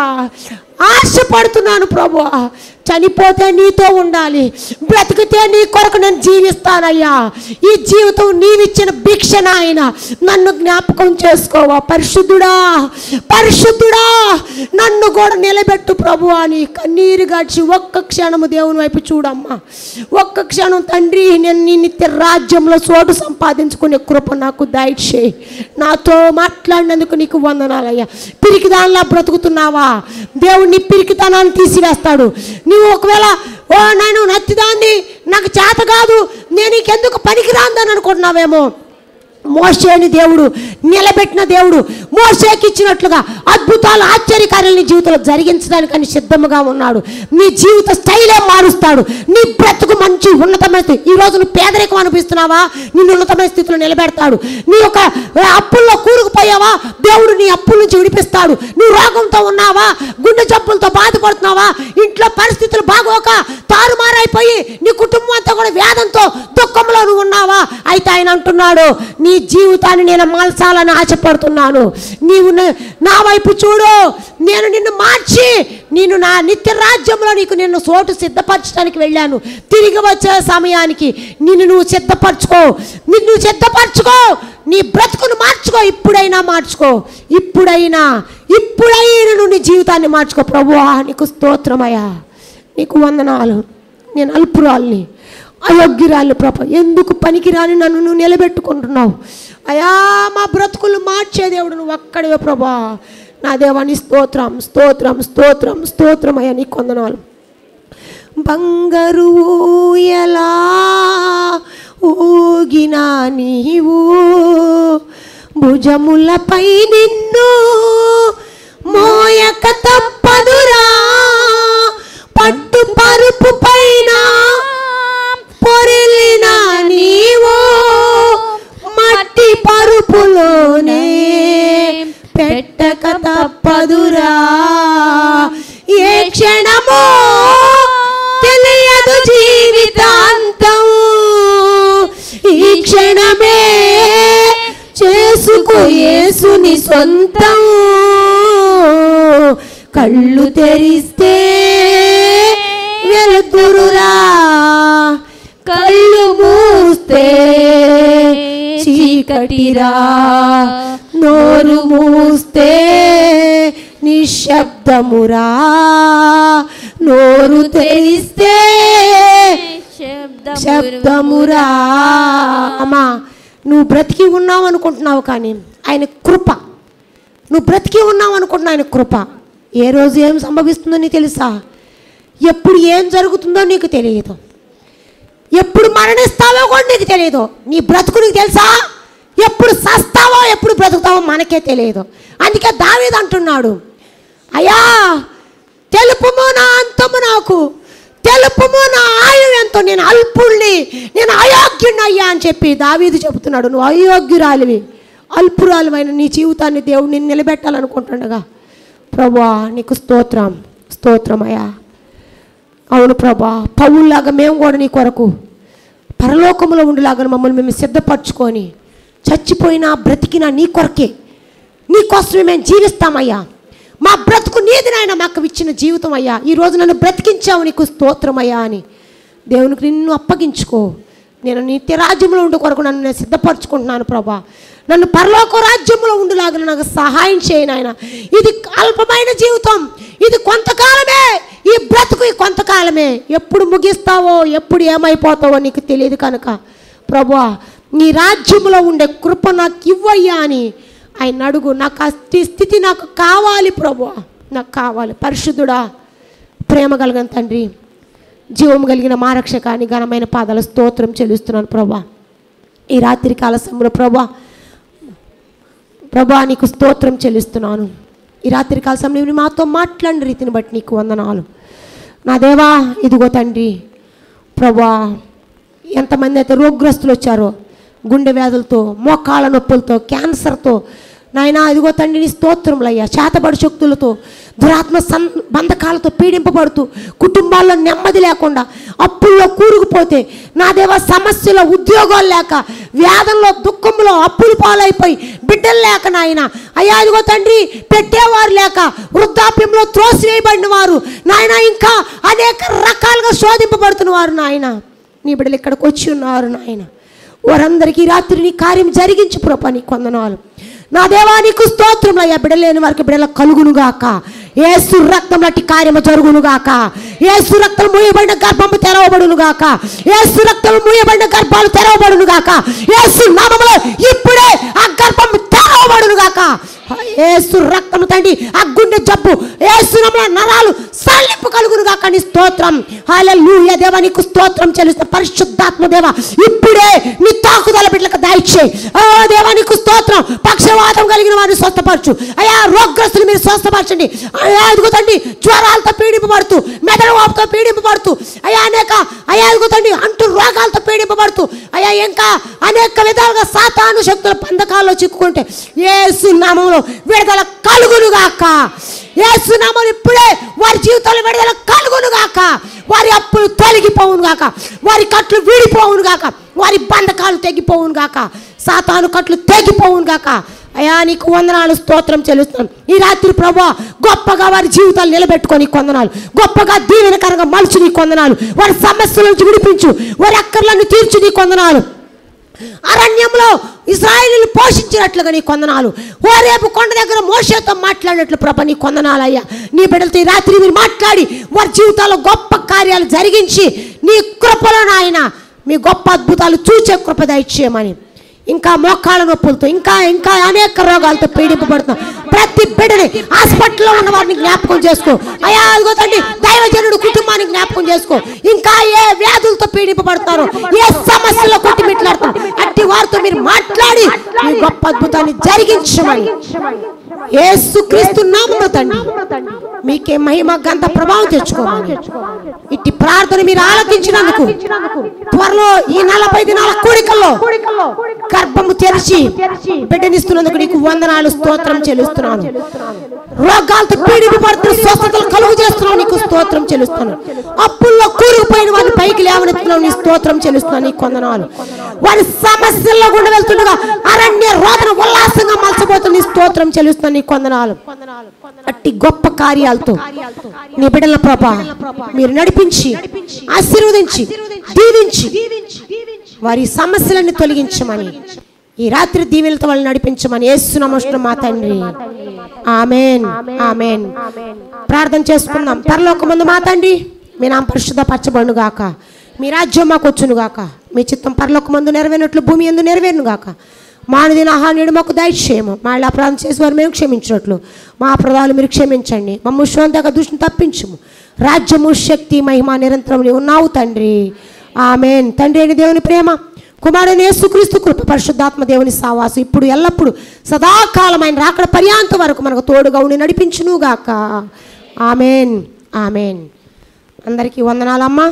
ఆశపడుతున్నాను ప్రభువా. చనిపోతే నీతో ఉండాలి, బ్రతికితే నీ కొరకు నేను జీవిస్తానయ్యా. ఈ జీవితం నీవిచ్చిన భిక్ష నాయన, నన్ను జ్ఞాపకం చేసుకోవా. పరిశుద్ధుడా పరిశుద్ధుడా నన్ను కూడా నిలబెట్టు ప్రభువా అని కన్నీరు గాడ్చి ఒక్క క్షణము దేవుని వైపు చూడమ్మా. ఒక్క క్షణం తండ్రి, నేను నీ నిత్య రాజ్యంలో చోటు సంపాదించుకునే కృప నాకు దయచేయి. నాతో మాట్లాడినందుకు నీకు వందనాలయ్యా. పిరికిదానిలా బ్రతుకుతున్నావా? దేవుడు నీ పిరికితనాన్ని తీసివేస్తాడు. నువ్వు ఒకవేళ నేను నత్తిదాన్ని, నాకు చేత కాదు, నేను నీకెందుకు పనికిరాందని అనుకుంటున్నావేమో, మోషేని దేవుడు నిలబెట్టిన దేవుడు మోషేకి ఇచ్చినట్లుగా అద్భుతాలు ఆశ్చర్యకార్యాలు నీ జీవితంలో జరిగించడానికని సిద్ధంగా ఉన్నాడు. నీ జీవిత స్టైలే మారుస్తాడు. నీ బ్రతుకు మంచి ఉన్నతమైన స్థితి. ఈరోజు నువ్వు పేదరికం అనిపిస్తున్నావా, నిన్ను ఉన్నతమైన స్థితిలో నిలబెడతాడు. నీ యొక్క అప్పుల్లో కూరుకుపోయావా, దేవుడు నీ అప్పుల నుంచి విడిపిస్తాడు. నువ్వు రోగంతో ఉన్నావా, గుండె జబ్బులతో బాధపడుతున్నావా, ఇంట్లో పరిస్థితులు బాగోక తారుమారైపోయి నీ కుటుంబం అంతా కూడా వేదంతో దుఃఖంలో నువ్వు ఉన్నావా, అయితే ఆయన అంటున్నాడు, నీ జీవితాన్ని నేను మార్చాలని ఆశపడుతున్నాను. నీవు నా వైపు చూడు, నేను నిన్ను మార్చి నేను నా నిత్య రాజ్యంలో నిన్ను చోటు సిద్ధపరచడానికి వెళ్ళాను. తిరిగి వచ్చే సమయానికి నువ్వు సిద్ధపరచుకో, నిన్ను సిద్ధపరచుకో, నీ బ్రతుకును మార్చుకో. ఇప్పుడైనా మార్చుకో, ఇప్పుడైనా నువ్వు నీ జీవితాన్ని మార్చుకో. ప్రభువా నీకు స్తోత్రమయ్యా, నీకు వందనాలు. నేను అల్పురాల్ని, అయోగ్యురాలు ప్రభా, ఎందుకు పనికిరాని నన్ను నువ్వు నిలబెట్టుకుంటున్నావు అయ్యా. మా బ్రతుకులు మార్చే దేవుడు నువ్వు ఒక్కడివే ప్రభా. నా దేవాని స్తోత్రం స్తోత్రం స్తోత్రం స్తోత్రం అయ్యా, నీకు వందనాలు. బంగారు ఎలా ఊగినా నీవు భుజములపై నిన్ను మోయక తప్పదురా, పట్టు పరుపు పైన పొరిలిన నీవు మట్టి పరుపులోనే పెట్టక తప్పదురా. ఏ క్షణమో తెలియదు జీవితాంతం, ఈ క్షణమే చేసుకో యేసుని సొంతం. కళ్ళు తెరిస్తే వెలుతురురా, కళ్ళు మూస్తే చీకటిరా, నోరు మూస్తే నిశ్శబ్దమురా, నోరు తెరిస్తే శబ్దమురా. అమ్మా, నువ్వు బ్రతికి ఉన్నావు అనుకుంటున్నావు కానీ ఆయన కృప, నువ్వు బ్రతికి ఉన్నావు అనుకుంటున్నావు ఆయన కృప. ఏ రోజు ఏం సంభవిస్తుందో నీకు తెలుసా? ఎప్పుడు ఏం జరుగుతుందో నీకు తెలియదు. ఎప్పుడు మరణిస్తావో కూడా నీకు తెలియదు. నీ బ్రతుకు నీకు తెలుసా? ఎప్పుడు సస్తావో ఎప్పుడు బ్రతుకుతావో మనకే తెలియదు. అందుకే దావీదు అంటున్నాడు, అయ్యా తెలుపుము నా అంతము, నాకు తెలుపుము నా ఆయువు ఎంతో, నేను అల్పుణ్ణి, నేను అయోగ్యుణ్ణి అయ్యా అని చెప్పి దావీదు చెబుతున్నాడు. నువ్వు అయోగ్యురాలివి, అల్పురాలివైన నీ జీవితాన్ని దేవుడు నిన్ను నిలబెట్టాలనుకుంటుండగా ప్రభువా నీకు స్తోత్రం స్తోత్రం అయ్యా. అవును ప్రభా, పౌల్లాగా మేము కూడా నీ కొరకు పరలోకంలో ఉండేలాగా మమ్మల్ని మేము సిద్ధపరచుకొని చచ్చిపోయినా బ్రతికినా నీ కొరకే, నీ కోసమే మేము జీవిస్తామయ్యా. మా బ్రతుకు నీది నాయన, మాకు ఇచ్చిన జీవితం అయ్యా. ఈరోజు నన్ను బ్రతికించావు, నీకు స్తోత్రం అయ్యా అని దేవునికి నిన్ను అప్పగించుకో. నేను నిత్య రాజ్యంలో ఉండే కొరకు నన్ను నేను సిద్ధపరచుకుంటున్నాను ప్రభా. నన్ను పరలోక రాజ్యంలో ఉండేలాగా నాకు సహాయం చేయను ఆయన. ఇది అల్పమైన జీవితం, ఇది కొంతకాలమే, ఈ బ్రతుకు కొంతకాలమే. ఎప్పుడు ముగిస్తావో ఎప్పుడు ఏమైపోతావో నీకు తెలియదు కనుక ప్రభువా నీ రాజ్యంలో ఉండే కృప నాకు ఇవ్వయ్యా అని ఆయన అడుగు. నాకు ఆ స్థితి నాకు కావాలి ప్రభువా, నాకు కావాలి. పరిశుద్ధుడా, ప్రేమ కలిగిన తండ్రి, జీవం కలిగిన మా రక్షకాని ఘనమైన పాదాల స్తోత్రం చెల్లిస్తున్నాను ప్రభా. ఈ రాత్రి కాల సమయంలో ప్రభా నీకు స్తోత్రం చెల్లిస్తున్నాను. ఈ రాత్రి కాల సమయంలో మాతో మాట్లాడిన రీతిని బట్టి నీకు వందనాలు నా దేవా. ఇదిగో తండ్రి ప్రభా, ఎంతమంది అయితే రోగ్రస్తులు వచ్చారో, గుండె వ్యాధులతో, మోకాళ్ళ నొప్పులతో, క్యాన్సర్తో నాయనా, ఇదిగో తండ్రి నీ స్తోత్రములయ్యా. చేతబడి శక్తులతో, దురాత్మ బంధకాలతో పీడింపబడుతూ కుటుంబాల్లో నెమ్మది లేకుండా అప్పుల్లో కూరుకుపోతే నా దేవా, సమస్యలో ఉద్యోగాలు లేక, వ్యాధంలో దుఃఖంలో అప్పులు పాలైపోయి బిడ్డలు లేక నాయన అయ్యా, ఇదిగో తండ్రి పెట్టేవారు లేక, వృద్ధాప్యంలో త్రోసివేయబడిన వారు నాయన, ఇంకా అనేక రకాలుగా శోధింపబడుతున్న వారు నాయన, నీ బిడ్డలు ఇక్కడికి వచ్చి ఉన్నారు నాయన. వారందరికీ రాత్రి నీ కార్యం జరిగించు ప్రభా, నీకు వందనాలు నా దేవా. నీకు స్తోత్రం అయ్యా. బిడ్డలేని వారికి బిడ్డల కలుగునుగాక, యేసు రక్తం లాంటి కార్యము జరుగునుగాక, యేసు రక్తం మూయబడిన గర్భము తెరవబడునుగాక, యేసు రక్తం మూయబడిన గర్భాలు తెరవబడునుగాక, యేసు నామములో ఇప్పుడే ఆ గర్భము తెరవబడునుగాక. యేసు రక్తము తండ్రి ఆ గుండె జబ్బు యేసు నామములో నరాలు సల్లింపు కలుగును గాక. నీ స్తోత్రం. హల్లెలూయా దేవా, నీకు స్తోత్రం చెల్లిస్తాం. పరిశుద్ధాత్మ దేవా, ఇప్పుడే నీ తాకుదల బిడ్డలకు దయచేయి. దేవా నీకు స్తోత్రం. పక్షవాతం కలిగిన వారిని స్వస్థపరచు అయ్యా. రోగగ్రస్తులు మీరు స్వస్థపరచండి అయ్యా. ఎదుగుతండి జ్వరాలతో పీడింపబడుతూ, మెదడు వాపుతో పీడింపబడుతూ అయ్యా, అనేక అయ్యా ఎదుగుతండి అంటూ రోగాలతో పీడింపబడుతూ అయ్యా, ఇంకా అనేక విధాలుగా సాతాను శక్తుల బంధకాల్లో చిక్కుకుంటే యేసు నామములో విడుదల కలుగును గాక. యేసు నామములో ఇప్పుడే వారి జీవితాల్లో విడుదల కలుగును గాక. వారి అప్పులు తొలగిపోవును గాక. వారి కట్లు విడిపోవును గాక. వారి బంధకాలు తెగిపోవును గాక. సాతాను కట్లు తెగిపోవును గాక. అయ్యా నీకు వందనాలు, స్తోత్రం చెల్లిస్తున్నాం. ఈ రాత్రి ప్రభువా గొప్పగా వారి జీవితాలు నిలబెట్టుకొని కొందనాలు, గొప్పగా దీవెనకరంగా మలుచు నీ కొందనాలు. వారి సమస్యల నుంచి విడిపించు, వారి అక్కర్లను తీర్చు నీ కొందనాలు. అరణ్యంలో ఇశ్రాయేలును పోషించినట్లుగా నీ కొందనాలు. హోరేబు కొండ దగ్గర మోషేతో మాట్లాడినట్లు ప్రభా నీ కొందనాలు అయ్యా. నీ బిడ్డలతో ఈ రాత్రి మీరు మాట్లాడి వారి జీవితాల్లో గొప్ప కార్యాలు జరిగించి నీ కృపలో నాయన మీ గొప్ప అద్భుతాలు చూచే కృప దయచేయమని. ఇంకా మోకాళ్ళ నొప్పులతో ఇంకా ఇంకా అనేక రోగాలతో పీడింపబడుతున్నాం ప్రతి బిడ్డని, హాస్పిటల్లో ఉన్న వారిని జ్ఞాపకం చేసుకో అయ్యా. అదిగోతండి దైవజనుడు కుటుంబాన్ని జ్ఞాపకం చేసుకో. ఇంకా ఏ వ్యాధులతో పీడింపబడతారో, ఏ సమస్యలో కొట్టిమిట్లాడుతారో అట్టి వారితో మీరు మాట్లాడి మీ గొప్ప అద్భుతాన్ని జరిగించమని యేసుక్రీస్తు నామములో తండ్రి మీకే మహిమ గంత ప్రభావం తెచ్చుకోమని ఇట్టి ప్రార్థన మీరు ఆలకించినందుకు త్వరలో ఈ 40 దినాల కోరికల్లో గర్భము తెరిచి బిడ్డనిస్తున్నందుకు నీకు వందనాలు, స్తోత్రం చెల్లిస్తున్నాను. రోగాలతో పీడింపబడుతున్న స్వస్థతలు కలుగు చేస్తున్నావు, నీకు స్తోత్రం చెల్లిస్తున్నాను. అప్పుల్లో కూరుకుపోయిన వారిని పైకి లేవనెత్తున్నావు, నీ స్తోత్రం చెల్లిస్తున్నాను. నీకు వందనాలు. వారి సమస్యల్లో గుండా వెళ్తుండగా అరణ్య రోదన ఉల్లాసంగా మలసపోతున్న నీ స్తోత్రం చెల్లిస్తున్నాను. నీకు వందనాలు. అట్టి గొప్ప కార్యాలతో నీ బిడ్డల ప్రభా మీరు నడిపించి, ఆశీర్వదించి, దీవించి వారి సమస్యలన్నీ తొలగించమని ఈ రాత్రి దీవెనలతో వాళ్ళు నడిపించమని యేసు నామములో మా తండ్రి ఆమేన్, ఆమేన్. ప్రార్థన చేసుకుందాం. పరలోకమందు మా తండ్రి మీ నామం పరిశుద్ధపరచబడును గాక. మీ రాజ్యం మాకు వచ్చును గాక. మీ చిత్తం పరలోకమందు నెరవేరినట్లు భూమి యందు నెరవేరును గాక. మానదిన ఆహార్యుడు మాకు దయచేయము. మా ఇలా అపరాధం చేసి వారు మేము క్షమించినట్లు మా అపరాధాలు మీరు క్షమించండి. మమ్మ శోధక దృష్టిని తప్పించుము. రాజ్యము, శక్తి, మహిమ నిరంతరం నీవు ఉన్నావు తండ్రి. ఆమేన్. తండ్రి అయిన దేవుని ప్రేమ, కుమారుని యేసుక్రీస్తు కృప, పరిశుద్ధాత్మ దేవుని సావాసం ఇప్పుడు ఎల్లప్పుడు సదాకాలమైన రాకడ పర్యాంతం వరకు మనకు తోడుగా ఉండి నడిపించును గాక. ఆమేన్, ఆమేన్. అందరికీ వందనాలమ్మా.